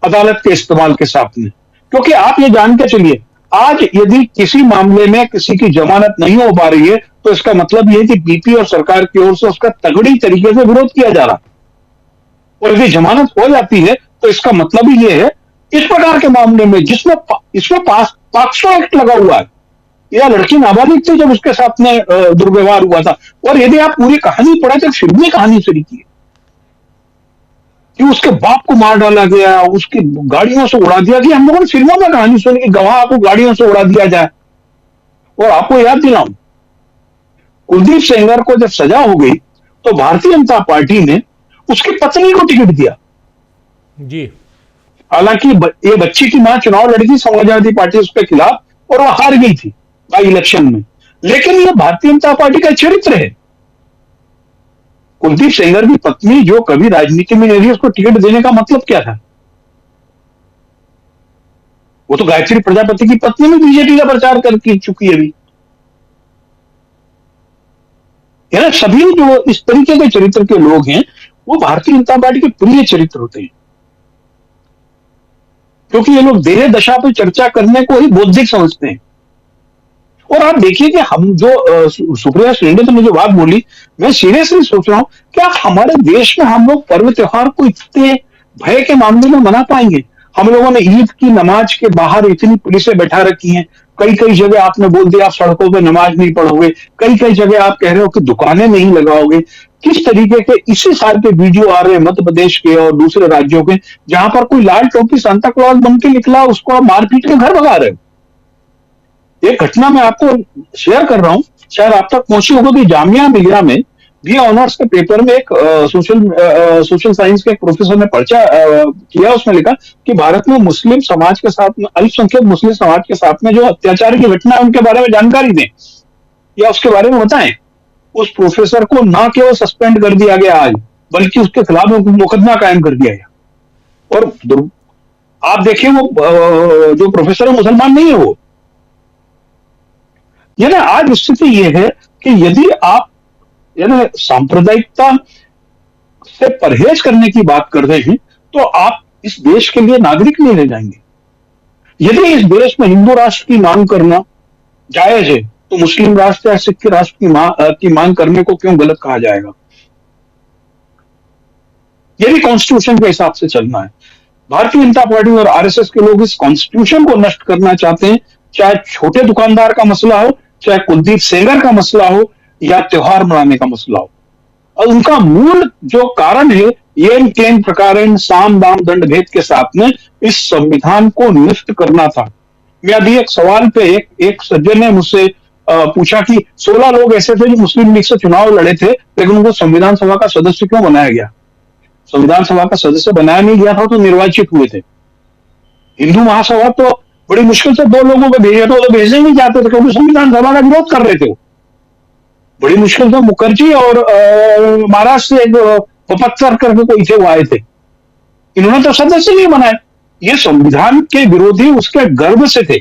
अदालत के इस्तेमाल के साथ में। क्योंकि आप ये जान के चलिए, आज यदि किसी मामले में किसी की जमानत नहीं हो पा रही है तो इसका मतलब यह है कि बीपी और सरकार की ओर से उसका तगड़ी तरीके से विरोध किया जा रहा। और यदि जमानत हो जाती है तो इसका मतलब ही यह है इस प्रकार के मामले में जिसमें इसमें पॉक्सो एक्ट लगा हुआ है, या लड़की नाबालिग थी जब उसके साथ में दुर्व्यवहार हुआ था, और यदि आप पूरी कहानी पढ़े तो फिल्मी कहानी से लिखी है कि उसके बाप को मार डाला गया, उसकी गाड़ियों से उड़ा दिया गया। हम लोगों ने फिल्मों में कहानी सुनी कि गवाह को गाड़ियों से उड़ा दिया जाए। और आपको याद दिलाऊं, कुलदीप सेंगर को जब सजा हो गई तो भारतीय जनता पार्टी ने उसकी पत्नी को टिकट दिया जी। हालांकि ये बच्ची की मां चुनाव लड़ी थी समाजवादी पार्टी उसके खिलाफ और वो हार गई थी बाई इलेक्शन में, लेकिन ये भारतीय जनता पार्टी का चरित्र है। कुलदीप सेंगर की पत्नी जो कभी राजनीति में नहीं रही, उसको टिकट देने का मतलब क्या था? वो तो गायत्री प्रजापति की पत्नी में बीजेपी का प्रचार कर चुकी है अभी। यानी सभी जो इस तरीके के चरित्र के लोग हैं वो भारतीय जनता पार्टी के प्रिय चरित्र होते हैं, क्योंकि ये लोग देह दशा पर चर्चा करने को ही बौद्धिक समझते हैं। और आप देखिए कि हम जो सुप्रिया सुले ने जो बात बोली, मैं सीरियसली सोच रहा हूं क्या हमारे देश में हम लोग पर्व त्योहार को इतने भय के मामले में मना पाएंगे? हम लोगों ने ईद की नमाज के बाहर इतनी पुलिसें बैठा रखी हैं, कई कई जगह आपने बोल दिया आप सड़कों पे नमाज नहीं पढ़ोगे, कई कई जगह आप कह रहे हो कि दुकानें नहीं लगाओगे। किस तरीके के इसी साल के वीडियो आ रहे हैं मध्य प्रदेश के और दूसरे राज्यों के, जहां पर कोई लाल टोपी सांता क्लॉज बन के निकला, उसको आप मारपीट के घर भगा रहे हो। एक घटना मैं आपको शेयर कर रहा हूं, शायद आप तक पहुंची होगी कि जामिया मिलिया में बीए ऑनर्स के पेपर में एक सोशल साइंस के एक प्रोफेसर ने पर्चा किया। उसमें लिखा कि भारत में मुस्लिम समाज के साथ में, अल्पसंख्यक मुस्लिम समाज के साथ में जो अत्याचार की घटना है उनके बारे में जानकारी दें या उसके बारे में बताएं। उस प्रोफेसर को ना केवल सस्पेंड कर दिया गया आज, बल्कि उसके खिलाफ मुकदमा कायम कर दिया गया। और आप देखिए वो जो प्रोफेसर है मुसलमान नहीं है वो। यानी आज स्थिति यह है कि यदि आप यानी सांप्रदायिकता से परहेज करने की बात कर रहे हैं तो आप इस देश के लिए नागरिक नहीं रह जाएंगे। यदि इस देश में हिंदू राष्ट्र की मांग करना जायज है तो मुस्लिम राष्ट्र या सिख राष्ट्र की मांग करने को क्यों गलत कहा जाएगा? यदि कॉन्स्टिट्यूशन के हिसाब से चलना है, भारतीय जनता पार्टी और आरएसएस के लोग इस कॉन्स्टिट्यूशन को नष्ट करना चाहते हैं, चाहे छोटे दुकानदार का मसला हो, चाहे कुलदीप सेंगर का मसला हो या त्योहार मनाने का मसला हो। और उनका मूल जो कारण है येन केन प्रकारेण साम दाम दंड भेद के साथ में इस संविधान को नष्ट करना था। मैं अभी एक सवाल पे एक सज्जन ने मुझसे पूछा कि 16 लोग ऐसे थे जो मुस्लिम लीग से चुनाव लड़े थे लेकिन उनको संविधान सभा का सदस्य क्यों बनाया गया? संविधान सभा का सदस्य बनाया नहीं गया था तो निर्वाचित हुए थे। हिंदू महासभा तो बड़ी मुश्किल से 2 लोगों को भेजे तो भेजने नहीं चाहते थे क्योंकि संविधान सभा का विरोध कर रहे थे। बड़ी मुश्किल से मुखर्जी और महाराष्ट्र से एक पपत्सर करके कोई थे, वो आए थे। इन्होंने तो सदस्य नहीं बनाए। ये संविधान के विरोधी उसके गर्व से थे।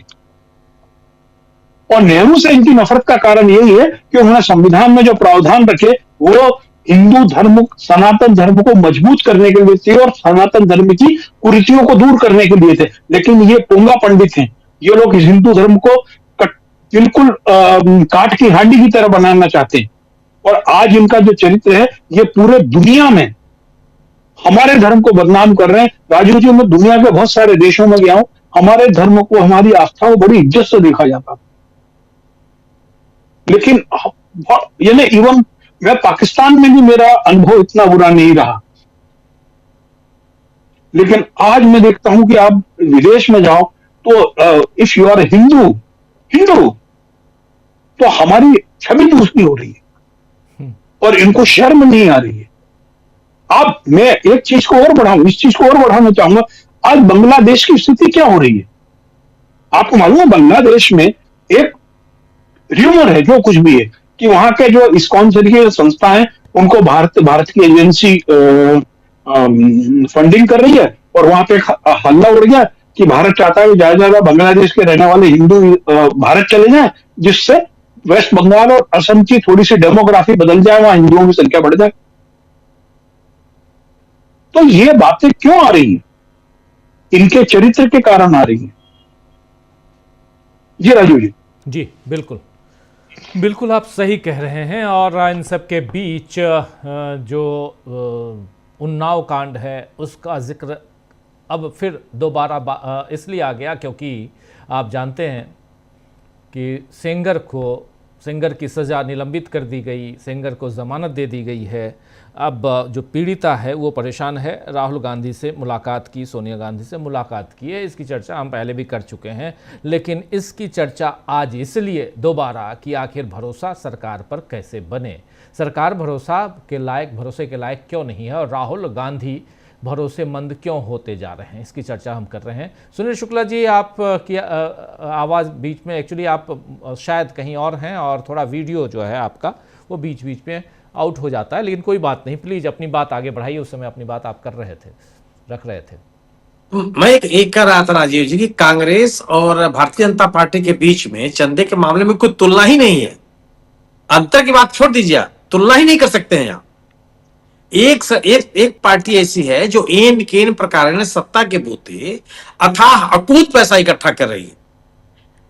और नेहरू से इनकी नफरत का कारण यही है कि उन्होंने संविधान में जो प्रावधान रखे वो हिंदू धर्म, सनातन धर्म को मजबूत करने के लिए थे और सनातन धर्म की कुरीतियों को दूर करने के लिए थे। लेकिन ये पोंगा पंडित हैं, ये लोग इस हिंदू धर्म को बिल्कुल काट की हांडी की तरह बनाना चाहते हैं। और आज इनका जो चरित्र है ये पूरे दुनिया में हमारे धर्म को बदनाम कर रहे हैं। राजू जी, मैं दुनिया के बहुत सारे देशों में गया हूं, हमारे धर्म को, हमारी आस्था को बड़ी इज्जत से देखा जाता था। लेकिन यानी इवन मैं पाकिस्तान में भी मेरा अनुभव इतना बुरा नहीं रहा। लेकिन आज मैं देखता हूं कि आप विदेश में जाओ तो इफ यू आर हिंदू तो हमारी छवि दूसरी हो रही है और इनको शर्म नहीं आ रही है। अब मैं एक चीज को और बढ़ाऊं, इस चीज को और बढ़ाना चाहूंगा। आज बांग्लादेश की स्थिति क्या हो रही है आपको मालूम है? बांग्लादेश में एक र्यूमर है, जो कुछ भी है, कि वहां के जो इस्कॉन की संस्था है उनको भारत की एजेंसी फंडिंग कर रही है। और वहां पे हल्ला उड़ गया कि भारत चाहता है ज्यादा बांग्लादेश के रहने वाले हिंदू भारत चले जाएं, जिससे वेस्ट बंगाल और असम की थोड़ी सी डेमोग्राफी बदल जाए, वहां हिंदुओं की संख्या बढ़ जाए। तो ये बातें क्यों आ रही हैं? इनके चरित्र के कारण आ रही हैं। जी राजू जी। जी बिल्कुल बिल्कुल, आप सही कह रहे हैं। और इन सब के बीच जो उन्नाव कांड है उसका जिक्र अब फिर दोबारा इसलिए आ गया क्योंकि आप जानते हैं कि सेंगर की सज़ा निलंबित कर दी गई, सेंगर को ज़मानत दे दी गई है। अब जो पीड़िता है वो परेशान है। राहुल गांधी से मुलाकात की, सोनिया गांधी से मुलाकात की है, इसकी चर्चा हम पहले भी कर चुके हैं। लेकिन इसकी चर्चा आज इसलिए दोबारा कि आखिर भरोसा सरकार पर कैसे बने, सरकार भरोसे के लायक क्यों नहीं है और राहुल गांधी भरोसेमंद क्यों होते जा रहे हैं, इसकी चर्चा हम कर रहे हैं। सुनील शुक्ला जी, आप की आवाज़ बीच में, एक्चुअली आप शायद कहीं और हैं और थोड़ा वीडियो जो है आपका वो बीच बीच में आउट हो जाता है, लेकिन कोई बात नहीं, प्लीज़ अपनी बात आगे बढ़ाइए। उस समय अपनी बात आप रख रहे थे। मैं एक कर रहा था राजीव जी कि कांग्रेस और भारतीय जनता पार्टी के बीच में चंदे के मामले में कोई तुलना ही नहीं है। अंतर की बात छोड़ दीजिए, तुलना ही नहीं कर सकते हैं। एक पार्टी ऐसी है जो एन केन प्रकार सत्ता के बूते अथाह अकूत पैसा इकट्ठा कर रही है,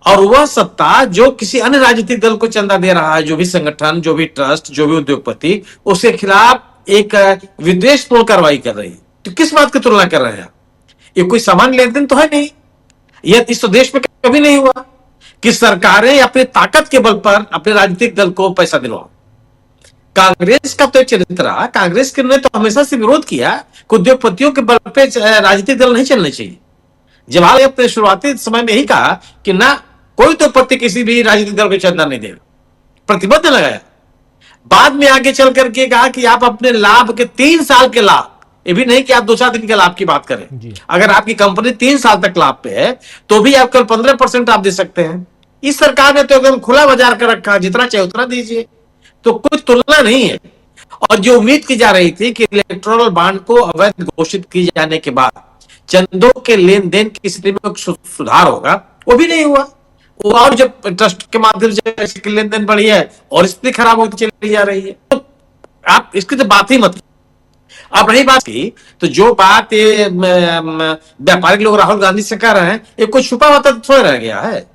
और वह सत्ता जो किसी अन्य राजनीतिक दल को चंदा दे रहा है, जो भी संगठन, जो भी ट्रस्ट, जो भी उद्योगपति, उसके खिलाफ एक विद्वेषपूर्ण कार्रवाई कर रही है। तो किस बात की तुलना कर रहे हैं? ये कोई सामान्य लेन देन तो है नहीं। यह इस देश में कभी नहीं हुआ कि सरकारें अपनी ताकत के बल पर अपने राजनीतिक दल को पैसा दिलवाओ। कांग्रेस का तो एक चरित्र रहा, कांग्रेस ने तो हमेशा से विरोध किया कि उद्योगपतियों के बल पे राजनीतिक दल नहीं चलने चाहिए। जवाहरलाल ने अपने शुरुआती समय में ही कहा कि ना कोई उद्योगपति किसी भी राजनीतिक दल को चंदा नहीं देगा, प्रतिबद्ध लगाया। बाद में आगे चल करके कहा कि आप अपने लाभ के 3 साल के लाभ, ये भी नहीं कि आप 2-4 दिन के लाभ की बात करें, अगर आपकी कंपनी 3 साल तक लाभ पे है तो भी आप कल 15% आप दे सकते हैं। इस सरकार ने तो एकदम खुला बाजार कर रखा, जितना चाहे उतना दीजिए, तो कोई तुलना नहीं है। और जो उम्मीद की जा रही थी कि इलेक्टोरल बॉन्ड को अवैध घोषित किए जाने के बाद चंदों के लेन देन की स्थिति में सुधार होगा, वो भी नहीं हुआ। और जब ट्रस्ट के माध्यम से लेन देन बढ़ी है और स्थिति खराब होती चली जा रही है, तो आप इसकी तो बात ही मत। अब रही बात की, तो जो बात ये व्यापारिक लोग राहुल गांधी से कर रहे हैं, ये कुछ छुपा हुआ तो थोड़ा रह गया है।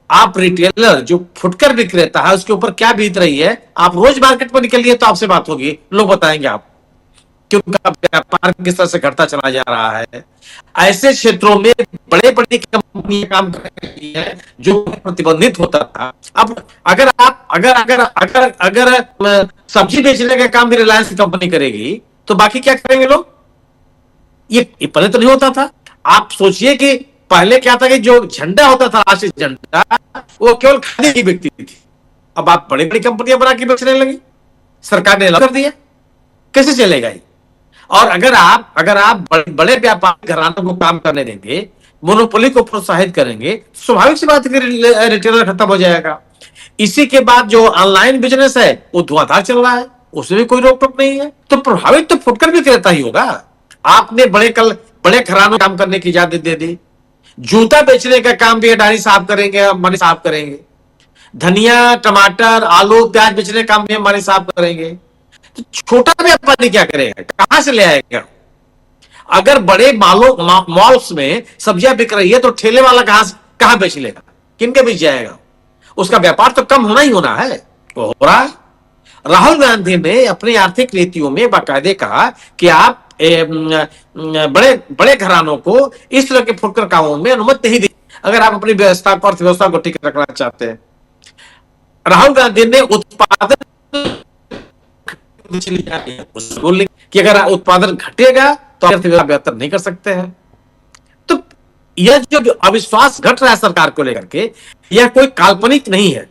आप रिटेलर जो फुटकर विक्रेता है उसके ऊपर क्या बीत रही है, आप रोज मार्केट पर निकलिए तो आपसे बात होगी, लोग बताएंगे आप क्योंकि व्यापार किस तरह से घटता चला जा रहा है। ऐसे क्षेत्रों में बड़े बड़ी कंपनियां काम कर रही है जो प्रतिबंधित होता था। अब अगर आप अगर सब्जी बेचने का काम भी रिलायंस की कंपनी करेगी तो बाकी क्या करेंगे लोग? ये पहले तो नहीं होता था। आप सोचिए कि पहले क्या था कि जो झंडा होता था, राष्ट्रीय झंडा, वो केवल खादी की बिकती थी। अब आप बड़ी बड़ी कंपनियां बना के बेचने लगी, सरकार ने अलग कर दिया, कैसे चलेगा ये? और अगर आप बड़े व्यापार घरानों को काम करने देंगे, मोनोपोली को प्रोत्साहित करेंगे, स्वाभाविक सी बात है कि रिटेलर खत्म हो जाएगा। इसी के बाद जो ऑनलाइन बिजनेस है वो धुआंधार चल रहा है, उसमें भी कोई रोक टोक नहीं है, तो प्रभावित तो फुटकर भी करता ही होगा। आपने बड़े घरानों काम करने की इजाजत दे दी, जूता बेचने का काम भी अडानी साहब करेंगे, अंबानी साहब करेंगे, धनिया टमाटर आलू प्याज बेचने का काम भी अंबानी साहब करेंगे, तो छोटा व्यापारी क्या करेगा, कहां से ले आएगा? अगर बड़े मॉल्स में सब्जियां बिक रही है तो ठेले वाला कहां बेच लेगा, किनके बीच जाएगा? उसका व्यापार तो कम होना ही होना है, वो हो रहा है। राहुल गांधी ने अपनी आर्थिक नीतियों में बाकायदे कहा कि आप बड़े घरानों को इस तरह के फुटकर कामों में अनुमति नहीं दी, अगर आप अपनी व्यवस्था को अर्थव्यवस्था को ठीक रखना चाहते हैं। राहुल गांधी ने उत्पादन बोलने कि अगर उत्पादन घटेगा तो अर्थव्यवस्था बेहतर नहीं कर सकते हैं। तो यह जो अविश्वास घट रहा है सरकार को लेकर के, यह कोई काल्पनिक नहीं है,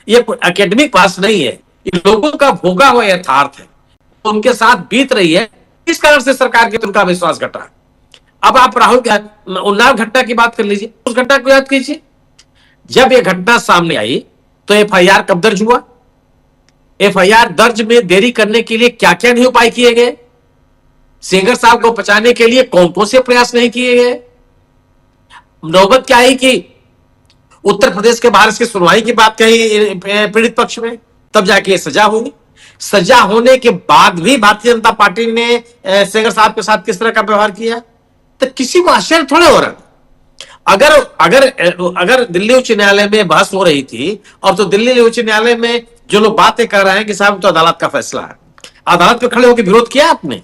यह कोई एकेडमिक पास नहीं है, ये लोगों का भोगा हुआ यथार्थ है, तो उनके साथ बीत रही है। इस कारण से सरकार के उनका विश्वास घटा। अब आप राहुल उन्नाव घटना की बात कर लीजिए, उस घटना को याद कीजिए। जब यह घटना सामने आई तो एफआईआर कब दर्ज हुआ? एफआईआर दर्ज में देरी करने के लिए क्या क्या नहीं उपाय किए गए? सेंगर साहब को बचाने के लिए कौन कौन से प्रयास नहीं किए गए? नौबत क्या आई कि उत्तर प्रदेश के बाहर इसकी सुनवाई की बात कही पीड़ित पक्ष में, तब जाके सजा हुई। सजा होने के बाद भी भारतीय जनता पार्टी ने सेंगर साहब के साथ किस तरह का व्यवहार किया, तो किसी को आश्चर्य थोड़े हो रहा। अगर दिल्ली उच्च न्यायालय में बहस हो रही थी, और तो दिल्ली उच्च न्यायालय में जो लोग बातें कर रहे हैं कि साहब तो अदालत का फैसला है, अदालत पे खड़े होकर विरोध किया आपने?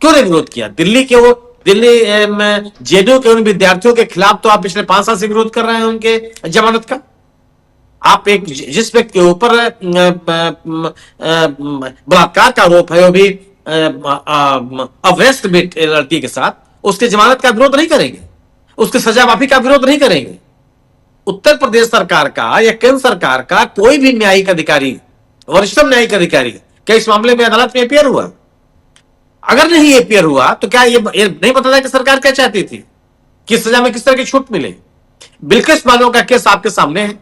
क्यों नहीं विरोध किया? दिल्ली जेडीयू के उन विद्यार्थियों के खिलाफ तो आप पिछले 5 साल से विरोध कर रहे हैं उनके जमानत का। आप जिस व्यक्ति के ऊपर बलात्कार का आरोप है, वो भी अवेस्ट लड़की के साथ, उसके जमानत का विरोध नहीं करेंगे, उसके सजा माफी का विरोध नहीं करेंगे। उत्तर प्रदेश सरकार का या केंद्र सरकार का कोई भी न्यायिक अधिकारी, वरिष्ठतम न्यायिक अधिकारी क्या इस मामले में अदालत में अपीयर हुआ? अगर नहीं अपीयर हुआ तो क्या ये नहीं बताता कि सरकार क्या चाहती थी, किस सजा में किस तरह की छूट मिले? बिल्किस बानो का केस आपके सामने है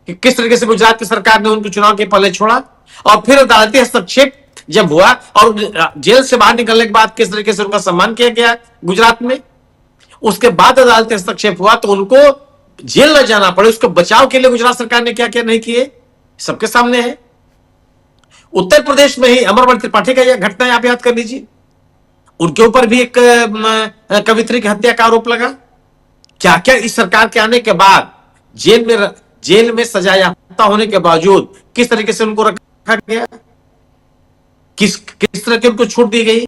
कि किस तरीके से गुजरात की सरकार ने उनको चुनाव के पहले छोड़ा, और फिर अदालती हस्तक्षेप जब हुआ और जेल से बाहर निकलने के बाद किस तरीके से उनका सम्मान किया गया गुजरात में, उसके बाद अदालती हस्तक्षेप हुआ तो उनको जेल न जाना पड़े, उसको बचाव के लिए गुजरात सरकार ने क्या क्या नहीं किए, सबके सामने है। उत्तर प्रदेश में ही अमरवती त्रिपाठी का यह घटना आप याद कर लीजिए, उनके ऊपर भी एक कवित्री की हत्या का आरोप लगा। क्या क्या इस सरकार के आने के बाद जेल में सजा याफ्ता होने के बावजूद किस तरीके से उनको रखा गया, किस तरह की उनको छूट दी गई।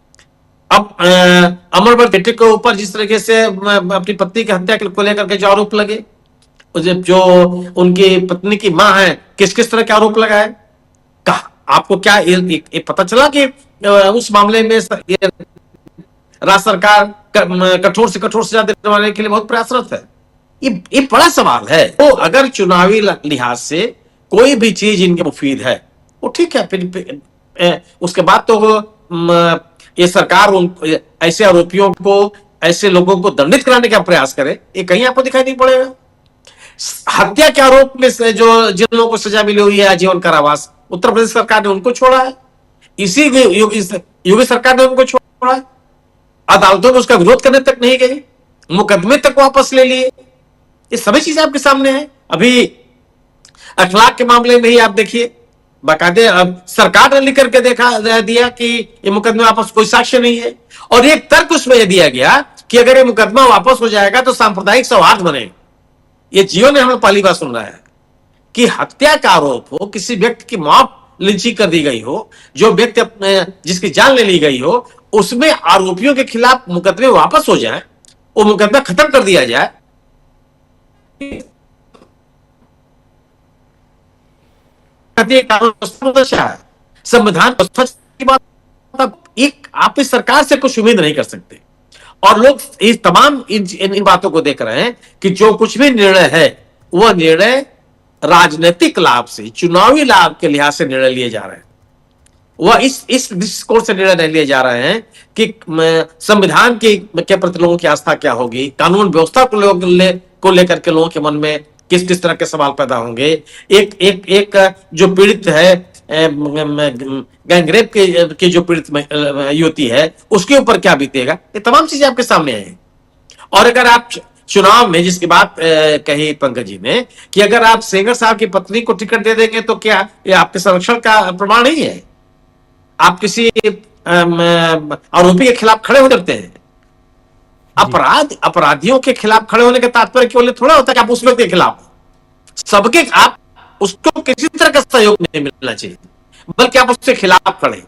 अब अमरवती बेटे के ऊपर जिस तरीके से अपनी पत्नी की हत्या को लेकर के जो आरोप लगे, जो उनकी पत्नी की मां है, किस किस तरह के आरोप लगाए, आपको क्या ये पता चला कि उस मामले में राज्य सरकार कठोर से कठोर सजा देने वाले के लिए बहुत प्रयासरत है? ये बड़ा सवाल है। तो अगर चुनावी लिहाज से कोई भी चीज इनके मुफीद है वो ठीक है, फिर उसके बाद तो ये सरकार ऐसे आरोपियों को, ऐसे लोगों को दंडित कराने का प्रयास करे, ये कहीं आपको दिखाई नहीं पड़ेगा। हत्या के आरोप में जो जिन लोगों को सजा मिली हुई है आजीवन कारावास, उत्तर प्रदेश सरकार ने उनको छोड़ा है, इसी योगी सरकार ने उनको छोड़ा है, अदालतों में उसका विरोध करने तक नहीं गई, मुकदमे तक वापस ले लिए। ये सभी चीजें आपके सामने हैं। अभी अखलाक के मामले में ही आप देखिए, बाकायदे सरकार ने लिख करके दिया कि ये मुकदमे वापस, कोई साक्ष्य नहीं है, और एक तर्क उसमें यह दिया गया कि अगर ये मुकदमा वापस हो जाएगा तो सांप्रदायिक सौहार्द बनेगा। ये जियो ने हमें पहली बार सुन रहा है कि हत्या का आरोप हो, किसी व्यक्ति की मौत लिंचिंग कर दी गई हो, जो व्यक्ति जिसकी जान ले ली गई हो, उसमें आरोपियों के खिलाफ मुकदमे वापस हो जाए, वो मुकदमा खत्म कर दिया जाए। संविधान की बात, एक आप इस सरकार से कुछ उम्मीद नहीं कर सकते, और लोग इस तमाम इन बातों को देख रहे हैं कि जो कुछ भी निर्णय है वह निर्णय राजनीतिक लाभ से, चुनावी लाभ के लिहाज से निर्णय लिए जा रहे हैं। वह इस दृष्टिकोण से निर्णय नहीं लिए जा रहे हैं कि संविधान के प्रति लोगों की आस्था क्या होगी, कानून व्यवस्था को लेकर के लोगों के मन में किस किस तरह के सवाल पैदा होंगे, एक जो पीड़ित है गैंगरेप के जो पीड़ित युवती है उसके ऊपर क्या बीतेगा, ये तमाम चीजें आपके सामने आई। और अगर आप चुनाव में जिसकी बात कही पंकज जी ने कि अगर आप सेंगर साहब की पत्नी को टिकट दे देंगे तो क्या ये आपके संरक्षण का प्रमाण नहीं है? आप किसी आरोपी के खिलाफ खड़े हो जाते हैं। अपराधियों के खिलाफ खड़े होने का तात्पर्य केवल थोड़ा होता है कि आप उस व्यक्ति के खिलाफ सबके, आप उसको किसी तरह का सहयोग नहीं मिलना चाहिए, बल्कि आप उसके खिलाफ खड़े,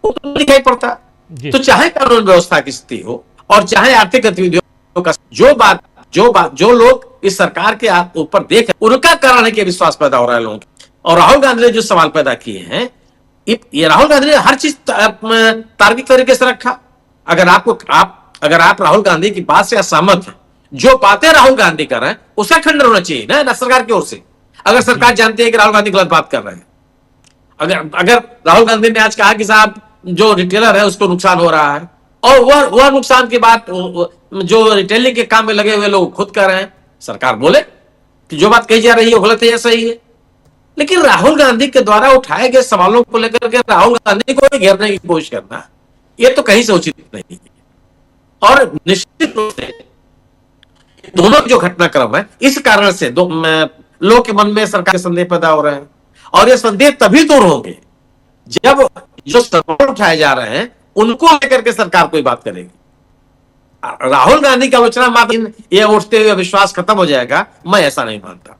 वो तो दिखाई पड़ता। तो चाहे कानून व्यवस्था की स्थिति हो और चाहे आर्थिक गतिविधियों का, जो लोग इस सरकार के ऊपर देख उनका कारण है कि विश्वास पैदा हो रहा है लोगों को। और राहुल गांधी ने जो सवाल पैदा किए हैं, ये राहुल गांधी ने हर चीज तार्किक तरीके से रखा। अगर आप राहुल गांधी की बात से असहमत हैं, जो बातें राहुल गांधी कर रहे हैं उसका खंडन होना चाहिए ना सरकार की ओर से। अगर सरकार जानती है कि राहुल गांधी गलत बात कर रहे हैं, अगर राहुल गांधी ने आज कहा कि साहब जो रिटेलर है उसको नुकसान हो रहा है, और वह नुकसान की बात जो रिटेलिंग के काम में लगे हुए लोग खुद कर रहे हैं, सरकार बोले कि जो बात कही जा रही है गलत है या सही है। लेकिन राहुल गांधी के द्वारा उठाए गए सवालों को लेकर के राहुल गांधी को घेरने की कोशिश करना, यह तो कहीं से उचित नहीं है। और निश्चित रूप से दोनों जो घटनाक्रम है, इस कारण से लोगों के मन में सरकार के संदेह पैदा हो रहे हैं, और ये संदेह तभी दूर होंगे जब जो सवाल उठाए जा रहे हैं उनको लेकर के सरकार कोई बात करेगी। राहुल गांधी की आलोचना मात्र ये उठते हुए विश्वास खत्म हो जाएगा, मैं ऐसा नहीं मानता।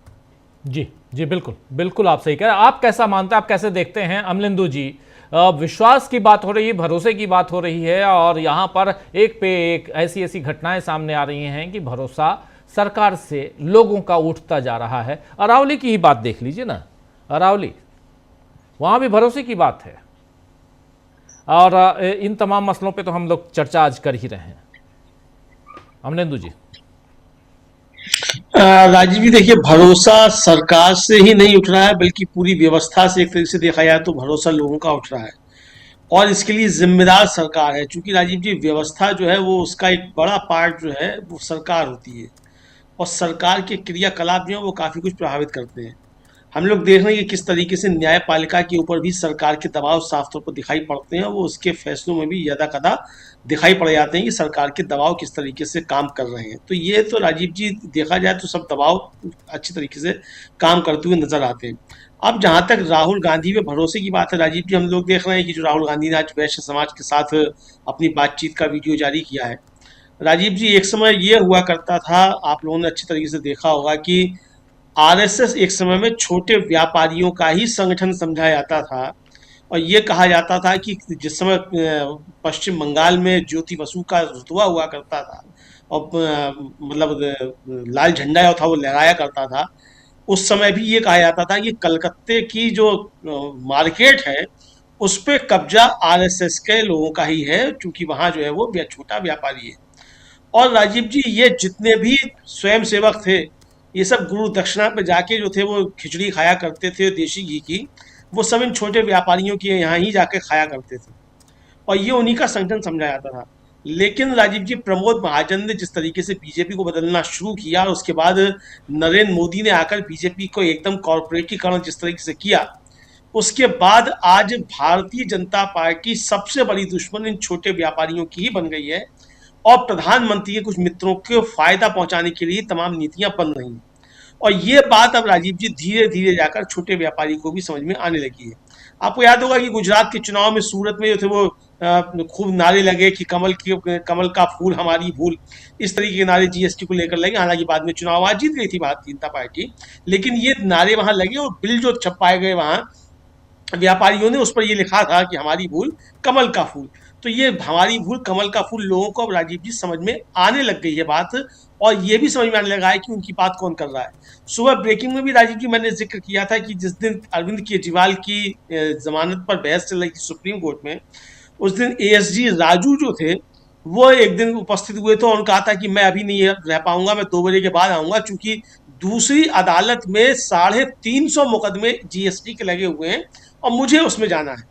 जी बिल्कुल आप सही कह रहे हैं। आप कैसा मानते हैं, आप कैसे देखते हैं अमलेंदु जी? विश्वास की बात हो रही है, भरोसे की बात हो रही है, और यहां पर एक पे एक ऐसी घटनाएं सामने आ रही हैं कि भरोसा सरकार से लोगों का उठता जा रहा है। अरावली की ही बात देख लीजिए ना, अरावली वहां भी भरोसे की बात है, और इन तमाम मसलों पे तो हम लोग चर्चा आज कर ही रहे हैं। अमलेंदु जी। राजीव जी, देखिए, भरोसा सरकार से ही नहीं उठ रहा है, बल्कि पूरी व्यवस्था से एक तरीके से देखा जाए तो भरोसा लोगों का उठ रहा है, और इसके लिए जिम्मेदार सरकार है। क्योंकि राजीव जी, व्यवस्था जो है वो उसका एक बड़ा पार्ट जो है वो सरकार होती है, और सरकार के क्रियाकलाप जो है वो काफ़ी कुछ प्रभावित करते हैं। हम लोग देख रहे हैं कि किस तरीके से न्यायपालिका के ऊपर भी सरकार के दबाव साफ तौर पर दिखाई पड़ते हैं, वो उसके फैसलों में भी यदा कदा दिखाई पड़ जाते हैं कि सरकार के दबाव किस तरीके से काम कर रहे हैं। तो ये तो राजीव जी देखा जाए तो सब दबाव अच्छी तरीके से काम करते हुए नजर आते हैं। अब जहाँ तक राहुल गांधी पे भरोसे की बात है राजीव जी, हम लोग देख रहे हैं कि जो राहुल गांधी ने आज वैश्य समाज के साथ अपनी बातचीत का वीडियो जारी किया है। राजीव जी, एक समय ये हुआ करता था, आप लोगों ने अच्छी तरीके से देखा होगा कि आरएसएस एक समय में छोटे व्यापारियों का ही संगठन समझा जाता था, और ये कहा जाता था कि जिस समय पश्चिम बंगाल में ज्योति बसु का रुतबा हुआ करता था और मतलब लाल झंडा जो था वो लहराया करता था, उस समय भी ये कहा जाता था कि कलकत्ते की जो मार्केट है उस पर कब्जा आरएसएस के लोगों का ही है, क्योंकि वहाँ जो है वो छोटा व्यापारी है। और राजीव जी, ये जितने भी स्वयंसेवक थे, ये सब गुरु दक्षिणा पे जाके जो थे वो खिचड़ी खाया करते थे देशी घी की, वो सब इन छोटे व्यापारियों के यहाँ ही जाके खाया करते थे, और ये उन्हीं का संगठन समझा जाता था। लेकिन राजीव जी, प्रमोद महाजन ने जिस तरीके से बीजेपी को बदलना शुरू किया, और उसके बाद नरेंद्र मोदी ने आकर बीजेपी को एकदम कॉर्पोरेटीकरण जिस तरीके से किया, उसके बाद आज भारतीय जनता पार्टी सबसे बड़ी दुश्मन इन छोटे व्यापारियों की ही बन गई है, और प्रधानमंत्री के कुछ मित्रों को फायदा पहुंचाने के लिए तमाम नीतियां बन रही हैं। और ये बात अब राजीव जी धीरे धीरे जाकर छोटे व्यापारी को भी समझ में आने लगी है। आपको याद होगा कि गुजरात के चुनाव में सूरत में जो थे वो खूब नारे लगे कि कमल का फूल हमारी भूल, इस तरीके के नारे जीएसटी को लेकर लगे। हालांकि बाद में चुनाव आज जीत गई थी भारतीय जनता पार्टी, लेकिन ये नारे वहां लगे, और बिल जो छपाए गए वहां व्यापारियों ने, उस पर ये लिखा था कि हमारी भूल कमल का फूल। तो ये हमारी भूल कमल का फूल लोगों को अब राजीव जी समझ में आने लग गई है बात, और ये भी समझ में आने लगा है कि उनकी बात कौन कर रहा है। सुबह ब्रेकिंग में भी राजीव जी मैंने जिक्र किया था कि जिस दिन अरविंद केजरीवाल की जमानत पर बहस चल रही थी सुप्रीम कोर्ट में, उस दिन एएसजी राजू जो थे वो एक दिन उपस्थित हुए थे, और उन्होंने कहा था कि मैं अभी नहीं रह पाऊंगा, मैं 2 बजे के बाद आऊंगा, क्योंकि दूसरी अदालत में 350 मुकदमे जीएसटी के लगे हुए हैं और मुझे उसमें जाना है।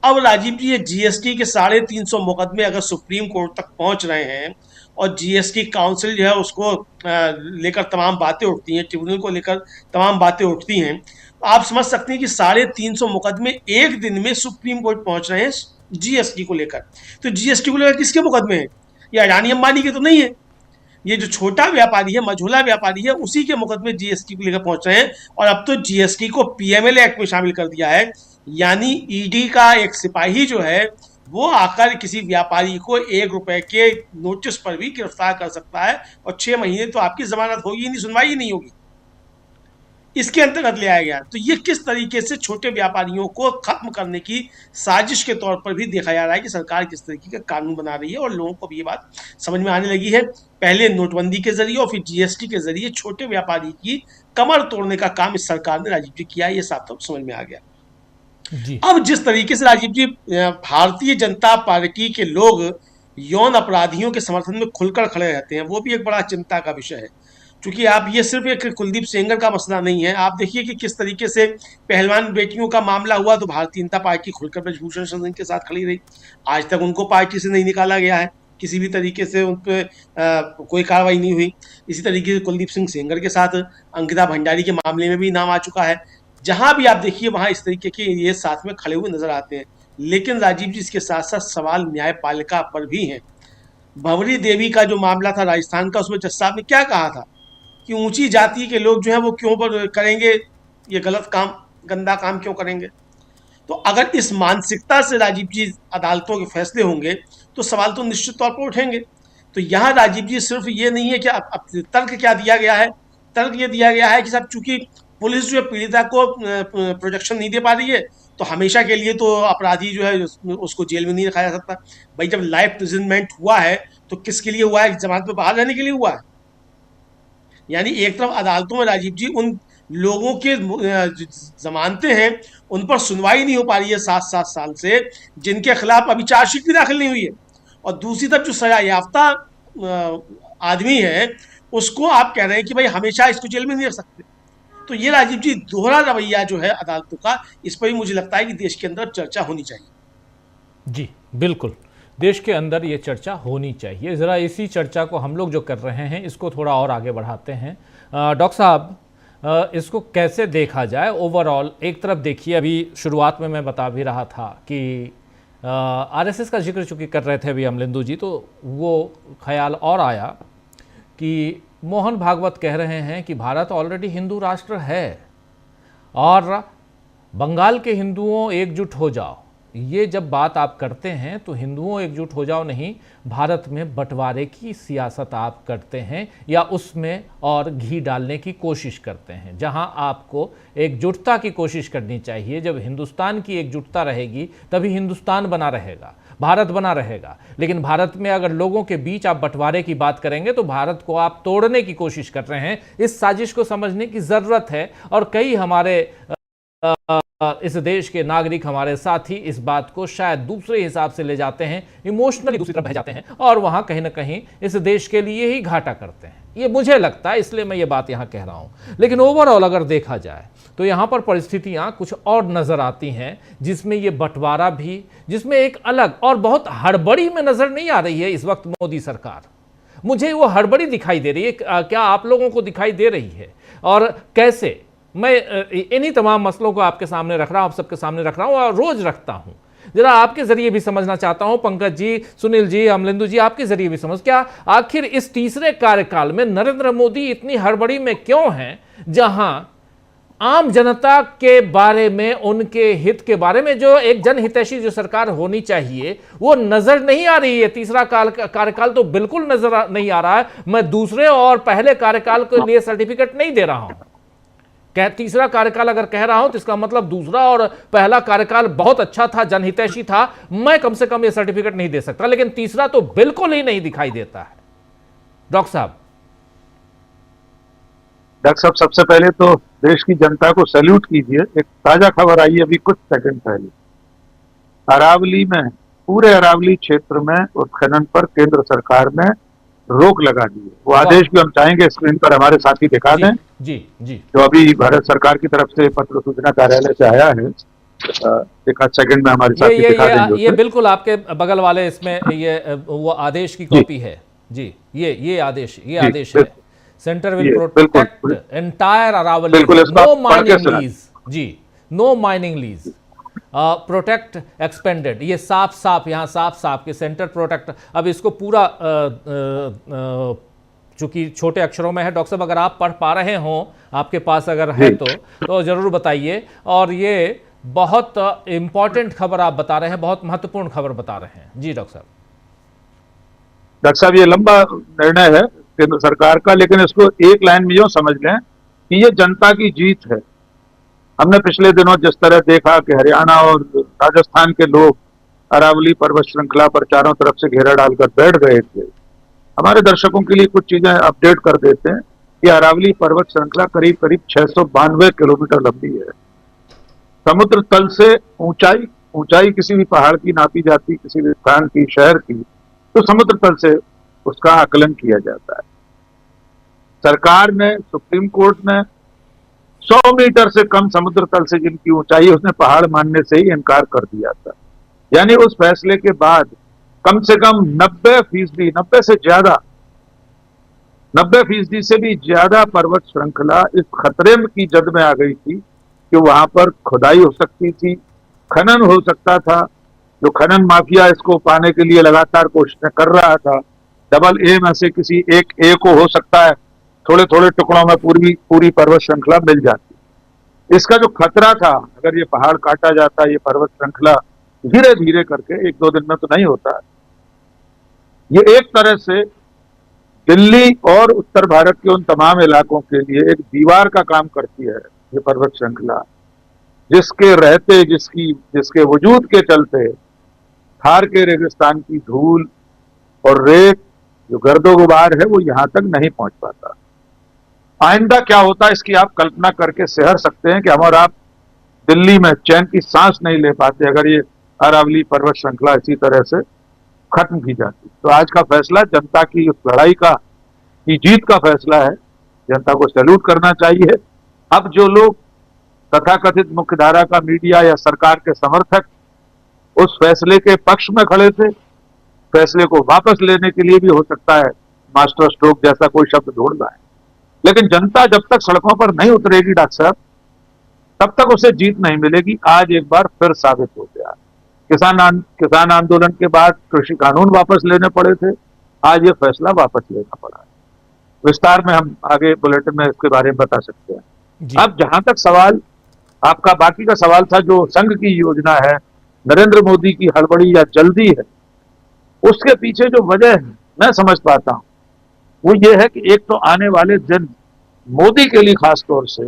अब राजीव जी ये जीएसटी के 350 मुकदमे अगर सुप्रीम कोर्ट तक पहुंच रहे हैं और जीएसटी काउंसिल जो है उसको लेकर तमाम बातें उठती हैं, ट्रिब्यूनल को लेकर तमाम बातें उठती हैं, तो आप समझ सकते हैं कि 350 मुकदमे एक दिन में सुप्रीम कोर्ट पहुंच रहे हैं जीएसटी को लेकर। तो जीएसटी को लेकर किसके मुकदमे हैं? ये अडानी अंबानी के तो नहीं है, ये जो छोटा व्यापारी है, मझोला व्यापारी है, उसी के मुकदमे जीएसटी को लेकर पहुंच रहे हैं। और अब तो जीएसटी को पीएमएलए एक्ट में शामिल कर दिया है, यानी ईडी का एक सिपाही जो है वो आकर किसी व्यापारी को 1 रुपए के नोटिस पर भी गिरफ्तार कर सकता है और 6 महीने तो आपकी जमानत होगी ही नहीं, सुनवाई ही नहीं होगी। इसके अंतर्गत ले आया गया। तो ये किस तरीके से छोटे व्यापारियों को खत्म करने की साजिश के तौर पर भी देखा जा रहा है कि सरकार किस तरीके का कानून बना रही है, और लोगों को भी ये बात समझ में आने लगी है। पहले नोटबंदी के जरिए और फिर जीएसटी के जरिए छोटे व्यापारी की कमर तोड़ने का काम इस सरकार ने राजीव जी किया, ये साफ तौर समझ में आ गया जी। अब जिस तरीके से राजीव जी भारतीय जनता पार्टी के लोग यौन अपराधियों के समर्थन में खुलकर खड़े रहते हैं, वो भी एक बड़ा चिंता का विषय है। क्योंकि आप ये सिर्फ एक कुलदीप सेंगर का मसला नहीं है, आप देखिए कि किस तरीके से पहलवान बेटियों का मामला हुआ तो भारतीय जनता पार्टी खुलकर ब्रजभूषण शरण के साथ खड़ी रही। आज तक उनको पार्टी से नहीं निकाला गया है, किसी भी तरीके से उन पर कोई कार्रवाई नहीं हुई। इसी तरीके से कुलदीप सिंह सेंगर के साथ अंकिता भंडारी के मामले में भी नाम आ चुका है। जहां भी आप देखिए वहां इस तरीके के ये साथ में खड़े हुए नजर आते हैं। लेकिन राजीव जी इसके साथ साथ सवाल न्यायपालिका पर भी हैं। भंवरी देवी का जो मामला था राजस्थान का, उसमें जज साहब ने क्या कहा था कि ऊंची जाति के लोग जो है वो क्यों पर करेंगे ये गलत काम, गंदा काम क्यों करेंगे। तो अगर इस मानसिकता से राजीव जी अदालतों के फैसले होंगे तो सवाल तो निश्चित तौर पर उठेंगे। तो यहाँ राजीव जी सिर्फ ये नहीं है कि अब तर्क क्या दिया गया है, तर्क ये दिया गया है कि साहब चूंकि पुलिस जो है पीड़िता को प्रोटेक्शन नहीं दे पा रही है तो हमेशा के लिए तो अपराधी जो है उसको जेल में नहीं रखा जा सकता। भाई जब लाइफ प्रिजनमेंट हुआ है तो किसके लिए हुआ है? जमानत पे बाहर रहने के लिए हुआ है। यानी एक तरफ अदालतों में राजीव जी उन लोगों के जमानतें हैं उन पर सुनवाई नहीं हो पा रही है 7-7 साल से, जिनके खिलाफ अभी चार्जशीट भी दाखिल नहीं हुई है, और दूसरी तरफ जो सजा याफ्ता आदमी है उसको आप कह रहे हैं कि भाई हमेशा इसको जेल में नहीं रख सकते। तो ये राजीव जी दोहरा रवैया जो है अदालतों का, इस पर भी मुझे लगता है कि देश के अंदर चर्चा होनी चाहिए। जी बिल्कुल, देश के अंदर ये चर्चा होनी चाहिए। ज़रा इसी चर्चा को हम लोग जो कर रहे हैं इसको थोड़ा और आगे बढ़ाते हैं। डॉक्टर साहब, इसको कैसे देखा जाए ओवरऑल? एक तरफ देखिए, अभी शुरुआत में मैं बता भी रहा था कि आरएसएस का जिक्र चूँकि कर रहे थे अभी अमलेंदु जी, तो वो ख्याल और आया कि मोहन भागवत कह रहे हैं कि भारत ऑलरेडी हिंदू राष्ट्र है और बंगाल के हिंदुओं एकजुट हो जाओ। ये जब बात आप करते हैं तो हिंदुओं एकजुट हो जाओ नहीं, भारत में बंटवारे की सियासत आप करते हैं या उसमें और घी डालने की कोशिश करते हैं, जहां आपको एकजुटता की कोशिश करनी चाहिए। जब हिंदुस्तान की एकजुटता रहेगी तभी हिंदुस्तान बना रहेगा, भारत बना रहेगा। लेकिन भारत में अगर लोगों के बीच आप बंटवारे की बात करेंगे तो भारत को आप तोड़ने की कोशिश कर रहे हैं। इस साजिश को समझने की ज़रूरत है और कई हमारे इस देश के नागरिक, हमारे साथी इस बात को शायद दूसरे हिसाब से ले जाते हैं, इमोशनली दूसरी तरफ बह जाते हैं और वहां कहीं ना कहीं इस देश के लिए ही घाटा करते हैं। ये मुझे लगता है, इसलिए मैं ये बात यहां कह रहा हूं। लेकिन ओवरऑल अगर देखा जाए तो यहां पर परिस्थितियां कुछ और नजर आती हैं, जिसमें ये बंटवारा भी, जिसमें एक अलग और बहुत हड़बड़ी में नजर नहीं आ रही है इस वक्त मोदी सरकार। मुझे वो हड़बड़ी दिखाई दे रही है, क्या आप लोगों को दिखाई दे रही है? और कैसे? मैं इन्हीं तमाम मसलों को आपके सामने रख रहा हूं, आप सबके सामने रख रहा हूं और रोज रखता हूं। जरा आपके जरिए भी समझना चाहता हूं, पंकज जी, सुनील जी, अमलेंदु जी, आपके जरिए भी समझ, क्या आखिर इस तीसरे कार्यकाल में नरेंद्र मोदी इतनी हड़बड़ी में क्यों हैं, जहां आम जनता के बारे में, उनके हित के बारे में जो एक जनहितैषी जो सरकार होनी चाहिए वो नजर नहीं आ रही है? तीसरा कार्यकाल तो बिल्कुल नजर नहीं आ रहा है। मैं दूसरे और पहले कार्यकाल के लिए सर्टिफिकेट नहीं दे रहा हूं। तीसरा कार्यकाल अगर कह रहा हूं तो इसका मतलब दूसरा और पहला कार्यकाल बहुत अच्छा था, जनहितैषी था, मैं कम से कम ये सर्टिफिकेट नहीं दे सकता। लेकिन तीसरा तो बिल्कुल ही नहीं दिखाई देता है। डॉक्टर साहब, सबसे पहले तो देश की जनता को सैल्यूट कीजिए। एक ताजा खबर आई अभी कुछ सेकंड पहले, अरावली में, पूरे अरावली क्षेत्र में उत्खनन पर केंद्र सरकार ने रोक लगा दी है। वो आदेश भी हम चाहेंगे स्क्रीन पर हमारे साथी दिखा दें, जी जी, जो अभी भारत सरकार की तरफ से पत्र सूचना कार्यालय से आया है। एक आध सेकंड में हमारे साथ दिखा देंगे ये बिल्कुल आपके बगल वाले इसमें ये वो आदेश की कॉपी है जी, ये आदेश है। Centre will protect entire Aravalli, no mining lease जी, no mining lease, protect expanded, ये साफ यहाँ साफ कि सेंटर प्रोटेक्ट। अब इसको पूरा चूंकि छोटे अक्षरों में है, डॉक्टर साहब अगर आप पढ़ पा रहे हों, आपके पास अगर है तो जरूर बताइए। और ये बहुत इंपॉर्टेंट खबर आप बता रहे हैं, बहुत महत्वपूर्ण खबर बता रहे हैं जी डॉक्टर साहब। डॉक्टर साहब, ये लंबा निर्णय है केंद्र सरकार का, लेकिन इसको एक लाइन में यूं समझ लें कि ये जनता की जीत है। हमने पिछले दिनों जिस तरह देखा कि हरियाणा और राजस्थान के लोग अरावली पर्वत श्रृंखला पर चारों तरफ से घेरा डालकर बैठ गए थे, हमारे दर्शकों के लिए कुछ चीजें अपडेट कर देते हैं कि अरावली पर्वत श्रृंखला करीब करीब 692 किलोमीटर लंबी है। समुद्र तल से ऊंचाई किसी भी पहाड़ की नापी जाती, किसी भी स्थान की, शहर की, तो समुद्र तल से उसका आकलन किया जाता है। सरकार ने, सुप्रीम कोर्ट ने 100 मीटर से कम समुद्र तल से जिनकी ऊंचाई, उसने पहाड़ मानने से ही इनकार कर दिया था। यानी उस फैसले के बाद कम से कम 90% 90 से ज्यादा 90% से भी ज्यादा पर्वत श्रृंखला इस खतरे की जद में आ गई थी कि वहां पर खुदाई हो सकती थी, खनन हो सकता था। जो खनन माफिया इसको पाने के लिए लगातार कोशिशें कर रहा था, डबल ए में से किसी एक ए को हो सकता है थोड़े थोड़े टुकड़ों में पूरी पर्वत श्रृंखला मिल जाती। इसका जो खतरा था, अगर ये पहाड़ काटा जाता, ये पर्वत श्रृंखला धीरे धीरे करके, 1-2 दिन में तो नहीं होता, ये एक तरह से दिल्ली और उत्तर भारत के उन तमाम इलाकों के लिए एक दीवार का काम करती है। ये पर्वत श्रृंखला जिसके रहते, जिसके वजूद के चलते थार के रेगिस्तान की धूल और रेत, जो गर्दो गुबार है, वो यहां तक नहीं पहुंच पाता। आइंदा क्या होता, इसकी आप कल्पना करके सहर सकते हैं कि हम और आप दिल्ली में चैन की सांस नहीं ले पाते अगर ये अरावली पर्वत श्रृंखला इसी तरह से खत्म की जाती। तो आज का फैसला जनता की उस लड़ाई की जीत का फैसला है। जनता को सैल्यूट करना चाहिए। अब जो लोग तथाकथित मुख्यधारा का मीडिया या सरकार के समर्थक उस फैसले के पक्ष में खड़े थे, फैसले को वापस लेने के लिए भी हो सकता है मास्टर स्ट्रोक जैसा कोई शब्द ढूंढ रहा है, लेकिन जनता जब तक सड़कों पर नहीं उतरेगी डॉक्टर साहब, तब तक उसे जीत नहीं मिलेगी। आज एक बार फिर साबित हो गया। किसान आंदोलन के बाद कृषि कानून वापस लेने पड़े थे, आज ये फैसला वापस लेना पड़ा है। विस्तार में हम आगे बुलेटिन में इसके बारे में बता सकते हैं। अब जहां तक सवाल आपका बाकी का सवाल था, जो संघ की योजना है, नरेंद्र मोदी की हड़बड़ी या जल्दी है, उसके पीछे जो वजह है मैं समझ पाता हूं, वो ये है कि एक तो आने वाले दिन मोदी के लिए खासतौर से,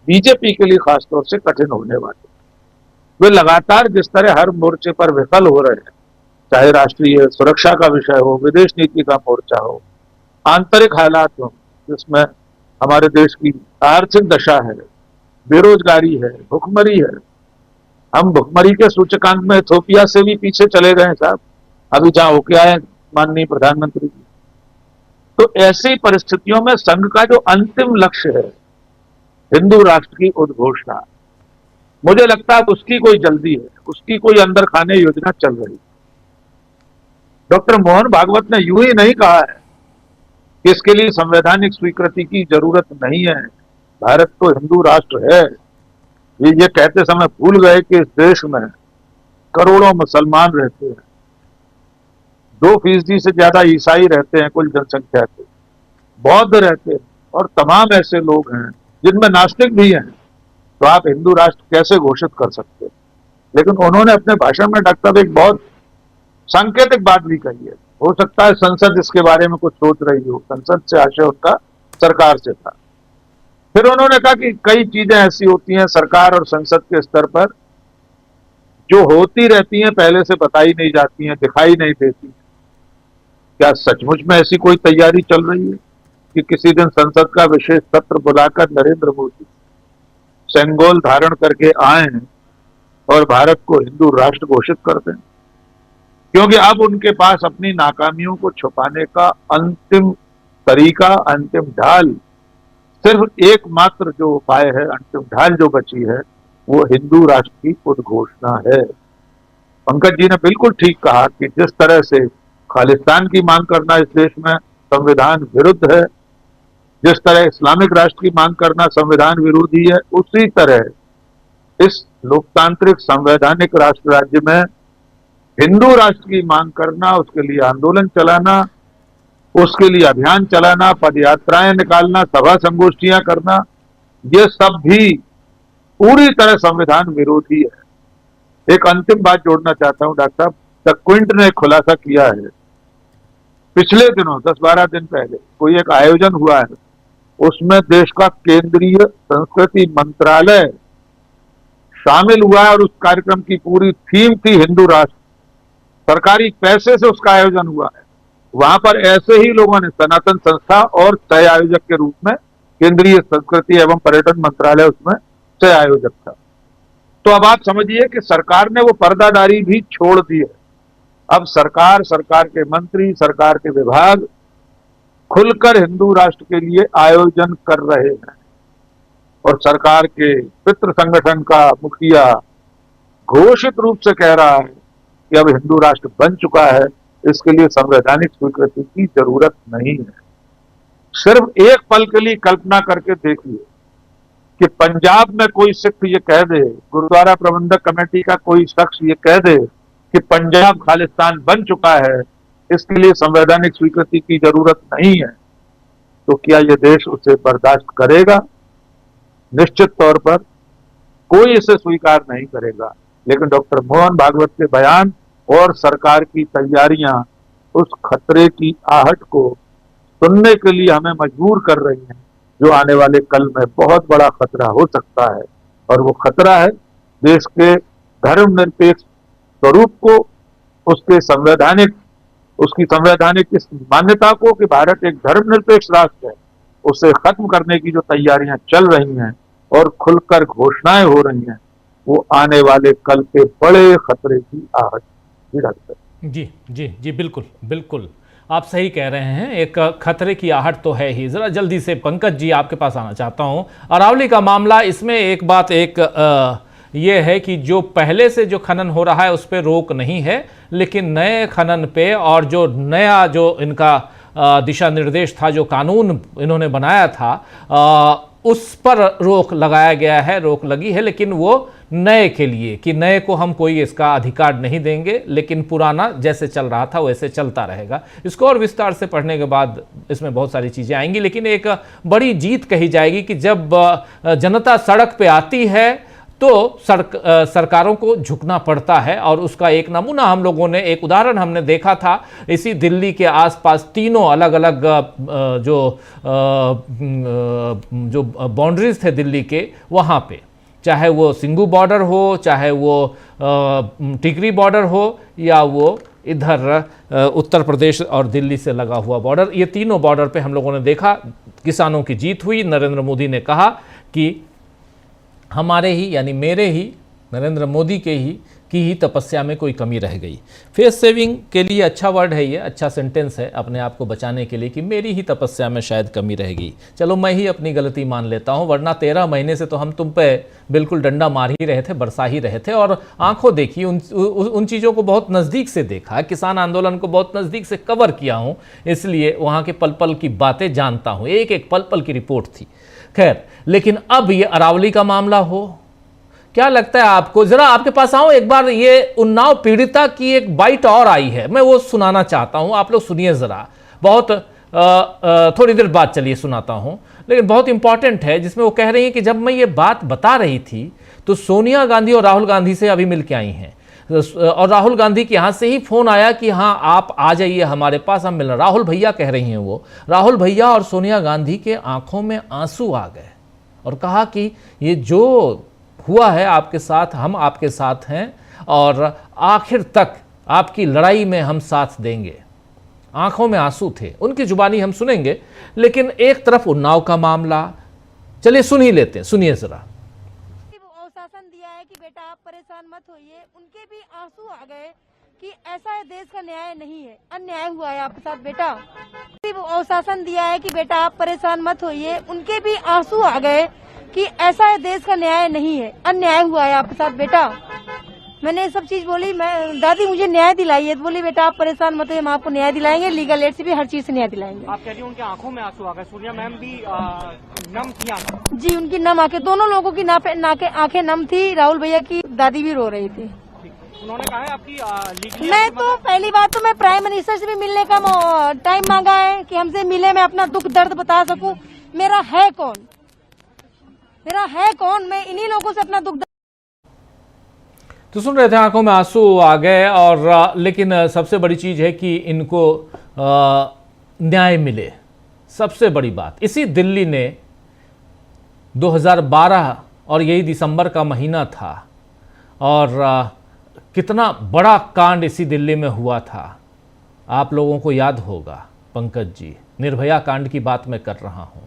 बीजेपी के लिए खासतौर से कठिन होने वाले। वे लगातार जिस तरह हर मोर्चे पर विफल हो रहे हैं, चाहे राष्ट्रीय सुरक्षा का विषय हो, विदेश नीति का मोर्चा हो, आंतरिक हालात हो जिसमें हमारे देश की आर्थिक दशा है, बेरोजगारी है, भुखमरी है। हम भुखमरी के सूचकांक में इथोपिया से भी पीछे चले गए साहब, अभी जहां होके आए माननीय प्रधानमंत्री जी। तो ऐसी परिस्थितियों में संघ का जो अंतिम लक्ष्य है, हिंदू राष्ट्र की उद्घोषणा, मुझे लगता है उसकी कोई जल्दी है, उसकी कोई अंदर खाने योजना चल रही। डॉक्टर मोहन भागवत ने यूं ही नहीं कहा है कि इसके लिए संवैधानिक स्वीकृति की जरूरत नहीं है, भारत तो हिंदू राष्ट्र है। ये कहते समय भूल गए कि इस देश में करोड़ों मुसलमान रहते हैं, 2% से ज्यादा ईसाई रहते हैं कुल जनसंख्या के, बौद्ध रहते हैं, और तमाम ऐसे लोग हैं जिनमें नास्तिक भी हैं। तो आप हिंदू राष्ट्र कैसे घोषित कर सकते हैं? लेकिन उन्होंने अपने भाषण में डॉक्टर एक बहुत सांकेतिक बात भी कही है। हो सकता है संसद इसके बारे में कुछ सोच रही हो, संसद से आशय उनका सरकार से था। फिर उन्होंने कहा कि कई चीजें ऐसी होती हैं सरकार और संसद के स्तर पर जो होती रहती हैं, पहले से बताई नहीं जाती हैं, दिखाई नहीं देती। क्या सचमुच में ऐसी कोई तैयारी चल रही है कि किसी दिन संसद का विशेष सत्र बुलाकर नरेंद्र मोदी सेंगोल धारण करके आए हैं और भारत को हिंदू राष्ट्र घोषित कर दें? क्योंकि अब उनके पास अपनी नाकामियों को छुपाने का अंतिम तरीका, अंतिम ढाल, सिर्फ एकमात्र जो उपाय है, अंतिम ढाल जो बची है, वो हिंदू राष्ट्र की उद्घोषणा है। पंकज जी ने बिल्कुल ठीक कहा कि जिस तरह से खालिस्तान की मांग करना इस देश में संविधान विरुद्ध है, जिस तरह इस्लामिक राष्ट्र की मांग करना संविधान विरोधी है, उसी तरह इस लोकतांत्रिक संवैधानिक राष्ट्र राज्य में हिंदू राष्ट्र की मांग करना, उसके लिए आंदोलन चलाना, उसके लिए अभियान चलाना, पदयात्राएं निकालना, सभा संगोष्ठियां करना, ये सब भी पूरी तरह संविधान विरोधी है। एक अंतिम बात जोड़ना चाहता हूं डॉक्टर साहब, द क्विंट ने खुलासा किया है, पिछले दिनों 10-12 दिन पहले कोई एक आयोजन हुआ है, उसमें देश का केंद्रीय संस्कृति मंत्रालय शामिल हुआ है और उस कार्यक्रम की पूरी थीम थी हिंदू राष्ट्र। सरकारी पैसे से उसका आयोजन हुआ है। वहां पर ऐसे ही लोगों ने, सनातन संस्था और सह आयोजक के रूप में केंद्रीय संस्कृति एवं पर्यटन मंत्रालय उसमें सह आयोजक था। तो अब आप समझिए कि सरकार ने वो पर्दादारी भी छोड़ दी है। अब सरकार, सरकार के मंत्री, सरकार के विभाग खुलकर हिंदू राष्ट्र के लिए आयोजन कर रहे हैं और सरकार के पितृ संगठन का मुखिया घोषित रूप से कह रहा है कि अब हिंदू राष्ट्र बन चुका है, इसके लिए संवैधानिक स्वीकृति की जरूरत नहीं है। सिर्फ एक पल के लिए कल्पना करके देखिए कि पंजाब में कोई सिख ये कह दे, गुरुद्वारा प्रबंधक कमेटी का कोई शख्स ये कह दे कि पंजाब खालिस्तान बन चुका है, इसके लिए संवैधानिक स्वीकृति की जरूरत नहीं है, तो क्या यह देश उसे बर्दाश्त करेगा? निश्चित तौर पर कोई इसे स्वीकार नहीं करेगा। लेकिन डॉक्टर मोहन भागवत के बयान और सरकार की तैयारियां उस खतरे की आहट को सुनने के लिए हमें मजबूर कर रही हैं, जो आने वाले कल में बहुत बड़ा खतरा हो सकता है। और वो खतरा है देश के धर्मनिरपेक्ष स्वरूप को, उसकी संवैधानिक इस मान्यता को कि भारत एक धर्मनिरपेक्ष राष्ट्र है, उसे खत्म करने की जो तैयारियां चल रही हैं और खुलकर घोषणाएं हो रही हैं, वो आने वाले कल के बड़े खतरे की आहट भी रखते हैं। जी बिल्कुल बिल्कुल, आप सही कह रहे हैं। एक खतरे की आहट तो है ही। जरा जल्दी से पंकज जी आपके पास आना चाहता हूं। अरावली का मामला, इसमें एक बात ये है कि जो पहले से जो खनन हो रहा है उस पर रोक नहीं है, लेकिन नए खनन पे और जो नया जो इनका दिशा निर्देश था, जो कानून इन्होंने बनाया था, उस पर रोक लगाया गया है, रोक लगी है, लेकिन वो नए के लिए कि नए को हम कोई इसका अधिकार नहीं देंगे, लेकिन पुराना जैसे चल रहा था वैसे चलता रहेगा। इसको और विस्तार से पढ़ने के बाद इसमें बहुत सारी चीज़ें आएंगी, लेकिन एक बड़ी जीत कही जाएगी कि जब जनता सड़क पे आती है तो सरकारों को झुकना पड़ता है। और उसका एक नमूना हम लोगों ने, एक उदाहरण हमने देखा था इसी दिल्ली के आसपास तीनों अलग अलग जो बाउंड्रीज थे दिल्ली के, वहाँ पे चाहे वो सिंघू बॉर्डर हो, चाहे वो टिकरी बॉर्डर हो, या वो इधर उत्तर प्रदेश और दिल्ली से लगा हुआ बॉर्डर, ये तीनों बॉर्डर पे हम लोगों ने देखा किसानों की जीत हुई। नरेंद्र मोदी ने कहा कि हमारे ही, यानी मेरे ही, नरेंद्र मोदी के ही की ही तपस्या में कोई कमी रह गई। फेस सेविंग के लिए अच्छा वर्ड है ये, अच्छा सेंटेंस है अपने आप को बचाने के लिए कि मेरी ही तपस्या में शायद कमी रह गई। चलो मैं ही अपनी गलती मान लेता हूँ, वरना 13 महीने से तो हम तुम पे बिल्कुल डंडा मार ही रहे थे, बरसा ही रहे थे, और आंखों देखी उन चीज़ों को बहुत नज़दीक से देखा, किसान आंदोलन को बहुत नज़दीक से कवर किया हूँ, इसलिए वहाँ के पल पल की बातें जानता हूँ, एक एक पल पल की रिपोर्ट थी। खैर, लेकिन अब ये अरावली का मामला हो, क्या लगता है आपको? जरा आपके पास आऊं एक बार, ये उन्नाव पीड़िता की एक बाइट और आई है, मैं वो सुनाना चाहता हूं, आप लोग सुनिए जरा। बहुत थोड़ी देर बाद चलिए सुनाता हूं, लेकिन बहुत इंपॉर्टेंट है, जिसमें वो कह रही हैं कि जब मैं ये बात बता रही थी तो सोनिया गांधी और राहुल गांधी से अभी मिल के आई हैं, और राहुल गांधी के यहाँ से ही फोन आया कि हाँ आप आ जाइए हमारे पास, हम मिलना। राहुल भैया कह रही हैं वो, राहुल भैया और सोनिया गांधी के आंखों में आंसू आ गए और कहा कि ये जो हुआ है आपके साथ, हम आपके साथ हैं और आखिर तक आपकी लड़ाई में हम साथ देंगे। आंखों में आंसू थे, उनकी जुबानी हम सुनेंगे, लेकिन एक तरफ उन्नाव का मामला, चलिए सुन ही लेते हैं, सुनिए जरा। शासन दिया है कि बेटा आप परेशान मत होइए, उनके भी आंसू आ गए कि ऐसा है, देश का न्याय नहीं है, अन्याय हुआ है आपके साथ बेटा। शासन दिया है कि बेटा आप परेशान मत होइए, उनके भी आंसू आ गए कि ऐसा देश का न्याय नहीं है, अन्याय हुआ है आपके साथ बेटा। मैंने ये सब चीज बोली, मैं दादी मुझे न्याय दिलाइए, तो बोली बेटा आप परेशान मत होइए, हम आपको न्याय दिलाएंगे, लीगल एड से भी हर चीज से न्याय दिलाएंगे। आप कह रही हैं उनकी आंखों में आंसू आ गए, सूर्या मैम भी नम थी जी, उनकी नम आंखें, दोनों लोगों की आंखें नम थी, राहुल भैया की दादी भी रो रही थी। उन्होंने कहा है आपकी मैं तो पहली बात तो मैं प्राइम मिनिस्टर से भी मिलने का टाइम मांगा है कि हमसे मिले, मैं अपना दुख दर्द बता सकूं। मेरा है कौन, मैं इन्हीं लोगों से अपना दुख दर्द। तो सुन रहे थे, आंखों में आंसू आ गए। और लेकिन सबसे बड़ी चीज है कि इनको न्याय मिले, सबसे बड़ी बात। इसी दिल्ली ने 2012 और यही दिसंबर का महीना था, और कितना बड़ा कांड इसी दिल्ली में हुआ था, आप लोगों को याद होगा पंकज जी, निर्भया कांड की बात मैं कर रहा हूं।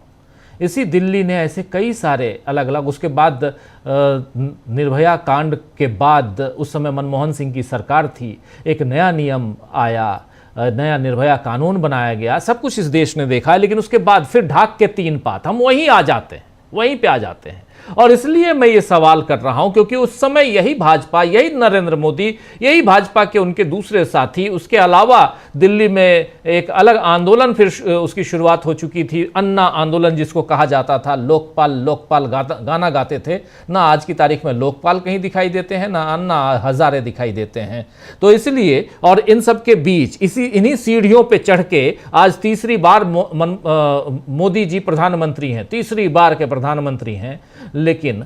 इसी दिल्ली ने ऐसे कई सारे अलग अलग, उसके बाद निर्भया कांड के बाद उस समय मनमोहन सिंह की सरकार थी, एक नया नियम आया, नया निर्भया कानून बनाया गया, सब कुछ इस देश ने देखा है। लेकिन उसके बाद फिर ढाक के 3 पात, हम वहीं आ जाते हैं, वहीं पे आ जाते हैं। और इसलिए मैं ये सवाल कर रहा हूं क्योंकि उस समय यही भाजपा, यही नरेंद्र मोदी, यही भाजपा के उनके दूसरे साथी, उसके अलावा दिल्ली में एक अलग आंदोलन फिर उसकी शुरुआत हो चुकी थी, अन्ना आंदोलन जिसको कहा जाता था। लोकपाल लोकपाल गाना गाते थे ना, आज की तारीख में लोकपाल कहीं दिखाई देते हैं ना अन्ना हजारे दिखाई देते हैं। तो इसलिए, और इन सब के बीच इन्हीं सीढ़ियों पे चढ़ के आज तीसरी बार मोदी जी प्रधानमंत्री हैं, तीसरी बार के प्रधानमंत्री हैं। लेकिन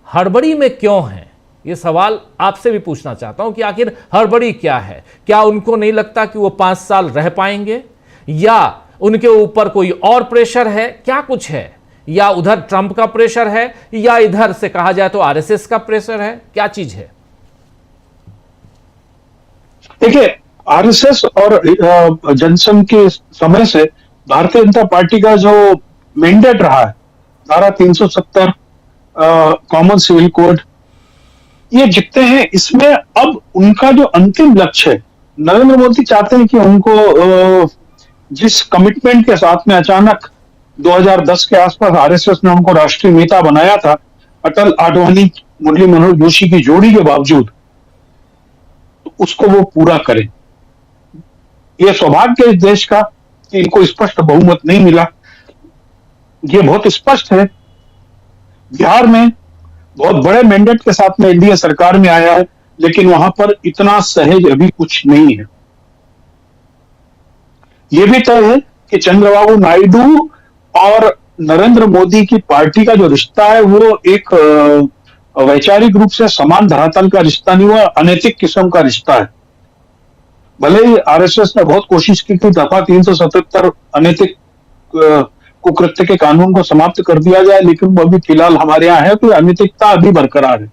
हड़बड़ी में क्यों है, ये सवाल आपसे भी पूछना चाहता हूं कि आखिर हड़बड़ी क्या है? क्या उनको नहीं लगता कि वो 5 साल रह पाएंगे, या उनके ऊपर कोई और प्रेशर है, क्या कुछ है? या उधर ट्रंप का प्रेशर है, या इधर से कहा जाए तो आरएसएस का प्रेशर है, क्या चीज है? देखिए, आरएसएस और जनसंघ के समय से भारतीय जनता पार्टी का जो मैंडेट रहा है, धारा 370 कॉमन सिविल कोड, ये जितने हैं, इसमें अब उनका जो अंतिम लक्ष्य है, नरेंद्र मोदी चाहते हैं कि उनको जिस कमिटमेंट के साथ में अचानक 2010 के आसपास आरएसएस ने उनको राष्ट्रीय नेता बनाया था, अटल आडवाणी मुरली मनोहर जोशी की जोड़ी के बावजूद, तो उसको वो पूरा करें। यह सौभाग्य है इस देश का कि इनको स्पष्ट बहुमत नहीं मिला। ये बहुत स्पष्ट है, बिहार में बहुत बड़े मैंडेट के साथ में एनडीए सरकार में आया है, लेकिन वहां पर इतना सहज अभी कुछ नहीं है। यह भी तय है कि चंद्रबाबू नायडू और नरेंद्र मोदी की पार्टी का जो रिश्ता है वो एक वैचारिक रूप से समान धरातल का रिश्ता नहीं हुआ, अनैतिक किस्म का रिश्ता है। भले ही आरएसएस ने बहुत कोशिश की थी दफा 377 अनैतिक कुकृत्य के कानून को समाप्त कर दिया जाए, लेकिन वो अभी फिलहाल हमारे यहाँ है, तो अनैतिकता अभी बरकरार है।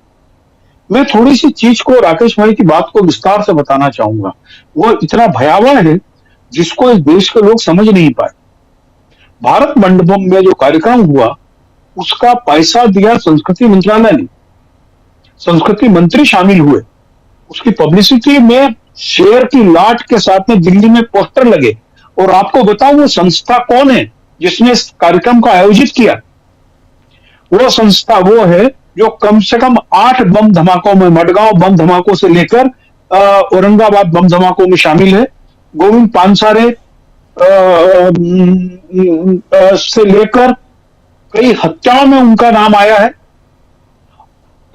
मैं थोड़ी सी चीज को, राकेश भाई की बात को विस्तार से बताना चाहूंगा। वो इतना भयावह है जिसको इस देश के लोग समझ नहीं पाए। भारत मंडपम में जो कार्यक्रम हुआ उसका पैसा दिया संस्कृति मंत्रालय ने, संस्कृति मंत्री शामिल हुए, उसकी पब्लिसिटी में शेर की लाट के साथ में दिल्ली में पोस्टर लगे। और आपको बताऊं वो संस्था कौन है जिसने इस कार्यक्रम को आयोजित किया? वो संस्था वो है जो कम से कम 8 बम धमाकों में, मडगांव बम धमाकों से लेकर औरंगाबाद बम धमाकों में शामिल है। गोविंद पानसारे से लेकर कई हत्याओं में उनका नाम आया है।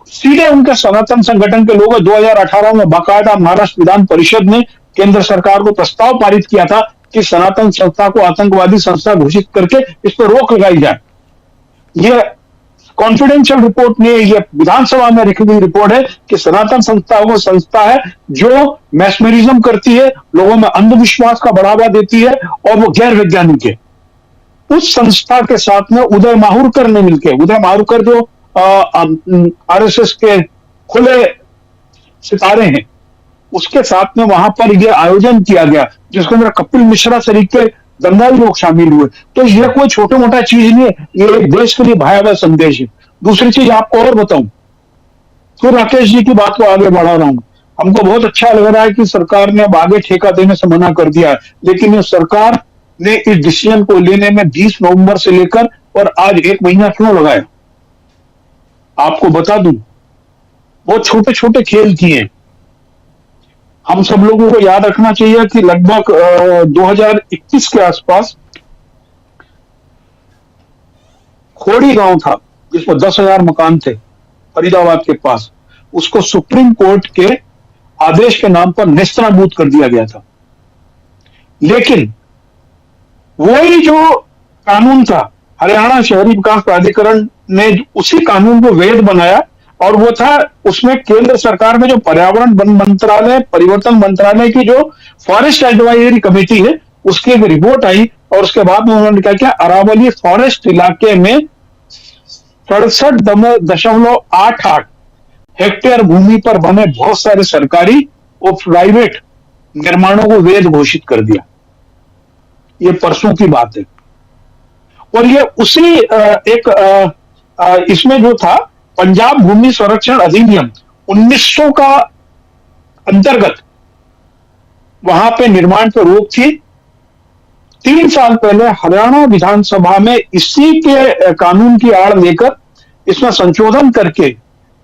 सीधे उनके सनातन संगठन के लोग 2018 में बाकायदा महाराष्ट्र विधान परिषद ने केंद्र सरकार को प्रस्ताव पारित किया था कि सनातन संस्था को आतंकवादी संस्था घोषित करके इस पर रोक लगाई जाए। यह कॉन्फिडेंशियल रिपोर्ट नहीं है, यह विधानसभा में लिखी गई रिपोर्ट है कि सनातन संस्था वो संस्था है जो मैस्मरिज्म करती है, लोगों में अंधविश्वास का बढ़ावा देती है और वो गैर वैज्ञानिक है। उस संस्था के साथ में उदय माहुरकर ने मिलकर, उदय माहुरकर जो आरएसएस के खुले सितारे हैं, उसके साथ में वहां पर यह आयोजन किया गया जिसके अंदर कपिल मिश्रा सरीके बंगाली लोग शामिल हुए। तो यह कोई छोटा मोटा चीज नहीं है, यह एक देश के लिए भयावह संदेश है। दूसरी चीज आपको और बताऊं, तो राकेश जी की बात को आगे बढ़ा रहा हूं। हमको बहुत अच्छा लग रहा है कि सरकार ने अब आगे ठेका देने से मना कर दिया है, लेकिन ये सरकार ने इस डिसीजन को लेने में 20 नवंबर से लेकर और आज 1 महीना क्यों लगाया? आपको बता दूं, बहुत छोटे छोटे खेल किए। हम सब लोगों को याद रखना चाहिए कि लगभग 2021 के आसपास खोड़ी गांव था जिसमें 10,000 मकान थे फरीदाबाद के पास, उसको सुप्रीम कोर्ट के आदेश के नाम पर नेस्तनाबूद कर दिया गया था। लेकिन वही जो कानून था, हरियाणा शहरी विकास प्राधिकरण ने उसी कानून को वैध बनाया, और वो था उसमें केंद्र सरकार में जो पर्यावरण वन मंत्रालय, परिवर्तन मंत्रालय की जो फॉरेस्ट एडवाइजरी कमेटी है, उसकी एक रिपोर्ट आई, और उसके बाद में उन्होंने क्या किया, अरावली फॉरेस्ट इलाके में 67.88 हेक्टेयर भूमि पर बने बहुत सारे सरकारी और प्राइवेट निर्माणों को वैध घोषित कर दिया। ये परसों की बात है। और ये उसी इसमें जो था पंजाब भूमि संरक्षण अधिनियम 1900 का अंतर्गत वहां पे निर्माण पर रोक थी। 3 साल पहले हरियाणा विधानसभा में इसी के कानून की आड़ लेकर इसमें संशोधन करके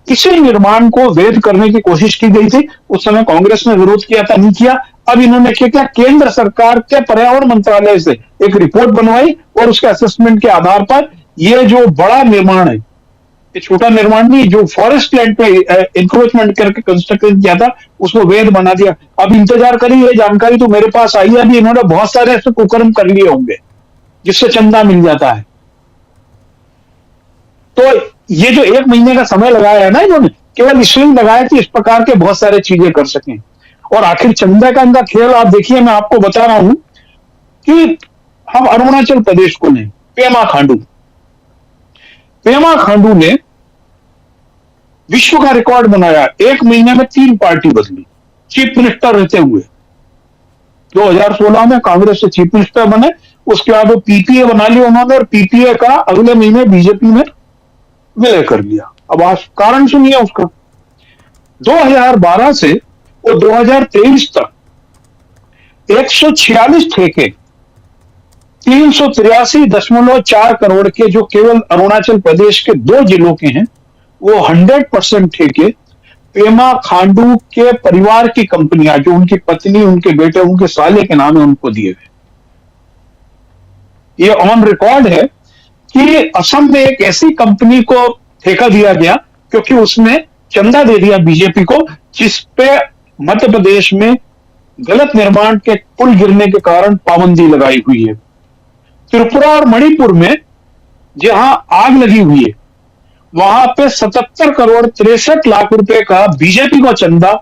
इसी निर्माण को वैध करने की कोशिश की गई थी। उस समय कांग्रेस ने विरोध किया था, नहीं किया। अब इन्होंने क्या किया, केंद्र सरकार के पर्यावरण मंत्रालय से एक रिपोर्ट बनवाई, और उसके असेसमेंट के आधार पर ये जो बड़ा निर्माण है, ये छोटा निर्माण नहीं, जो फॉरेस्ट लैंड पे इंक्रोचमेंट करके कंस्ट्रक्शन किया था, उसको वैध बना दिया। अब इंतजार करिए, ये जानकारी तो मेरे पास आई है, अभी इन्होंने बहुत सारे ऐसे कुकर्म कर लिए होंगे जिससे चंदा मिल जाता है। तो ये जो 1 महीने का समय लगाया है ना इन्होंने, केवल इसलिए लगाया कि इस प्रकार के बहुत सारे चीजें कर सकें। और आखिर चंदा का इनका खेल आप देखिए, मैं आपको बता रहा हूं कि हम अरुणाचल प्रदेश को लें, पेमा खांडू ने विश्व का रिकॉर्ड बनाया। 1 महीने में 3 पार्टी बदली, चीफ मिनिस्टर रहते हुए। 2016 में कांग्रेस से चीफ मिनिस्टर बने, उसके बाद वो पीपीए बना लिया उन्होंने, और पीपीए का अगले महीने बीजेपी में विलय कर लिया। अब आप कारण सुनिए उसका। 2012 से और 2023 तक 146 ठेके 383.4 करोड़ के, जो केवल अरुणाचल प्रदेश के 2 जिलों के हैं, वो 100% ठेके पेमा खांडू के परिवार की कंपनियां, जो उनकी पत्नी, उनके बेटे, उनके साले के नाम है, उनको दिए गए। ये ऑन रिकॉर्ड है कि असम में एक ऐसी कंपनी को ठेका दिया गया क्योंकि उसने चंदा दे दिया बीजेपी को, जिस पे मध्य प्रदेश में गलत निर्माण के पुल गिरने के कारण पाबंदी लगाई हुई है। त्रिपुरा और मणिपुर में जहां आग लगी हुई है, वहां पे 77 करोड़ 63 लाख रुपए का बीजेपी को चंदा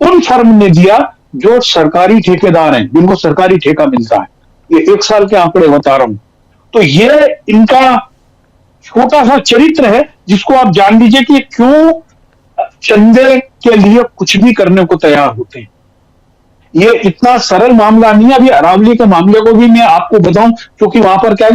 उन फर्म ने दिया जो सरकारी ठेकेदार हैं, जिनको सरकारी ठेका मिलता है। ये 1 साल के आंकड़े बता रहा हूं। तो ये इनका छोटा सा चरित्र है, जिसको आप जान लीजिए कि क्यों चंदे के लिए कुछ भी करने को तैयार होते हैं। ये इतना सरल मामला नहीं है। अभी अरावली के मामले को भी मैं आपको बताऊं, क्योंकि वहां पर क्या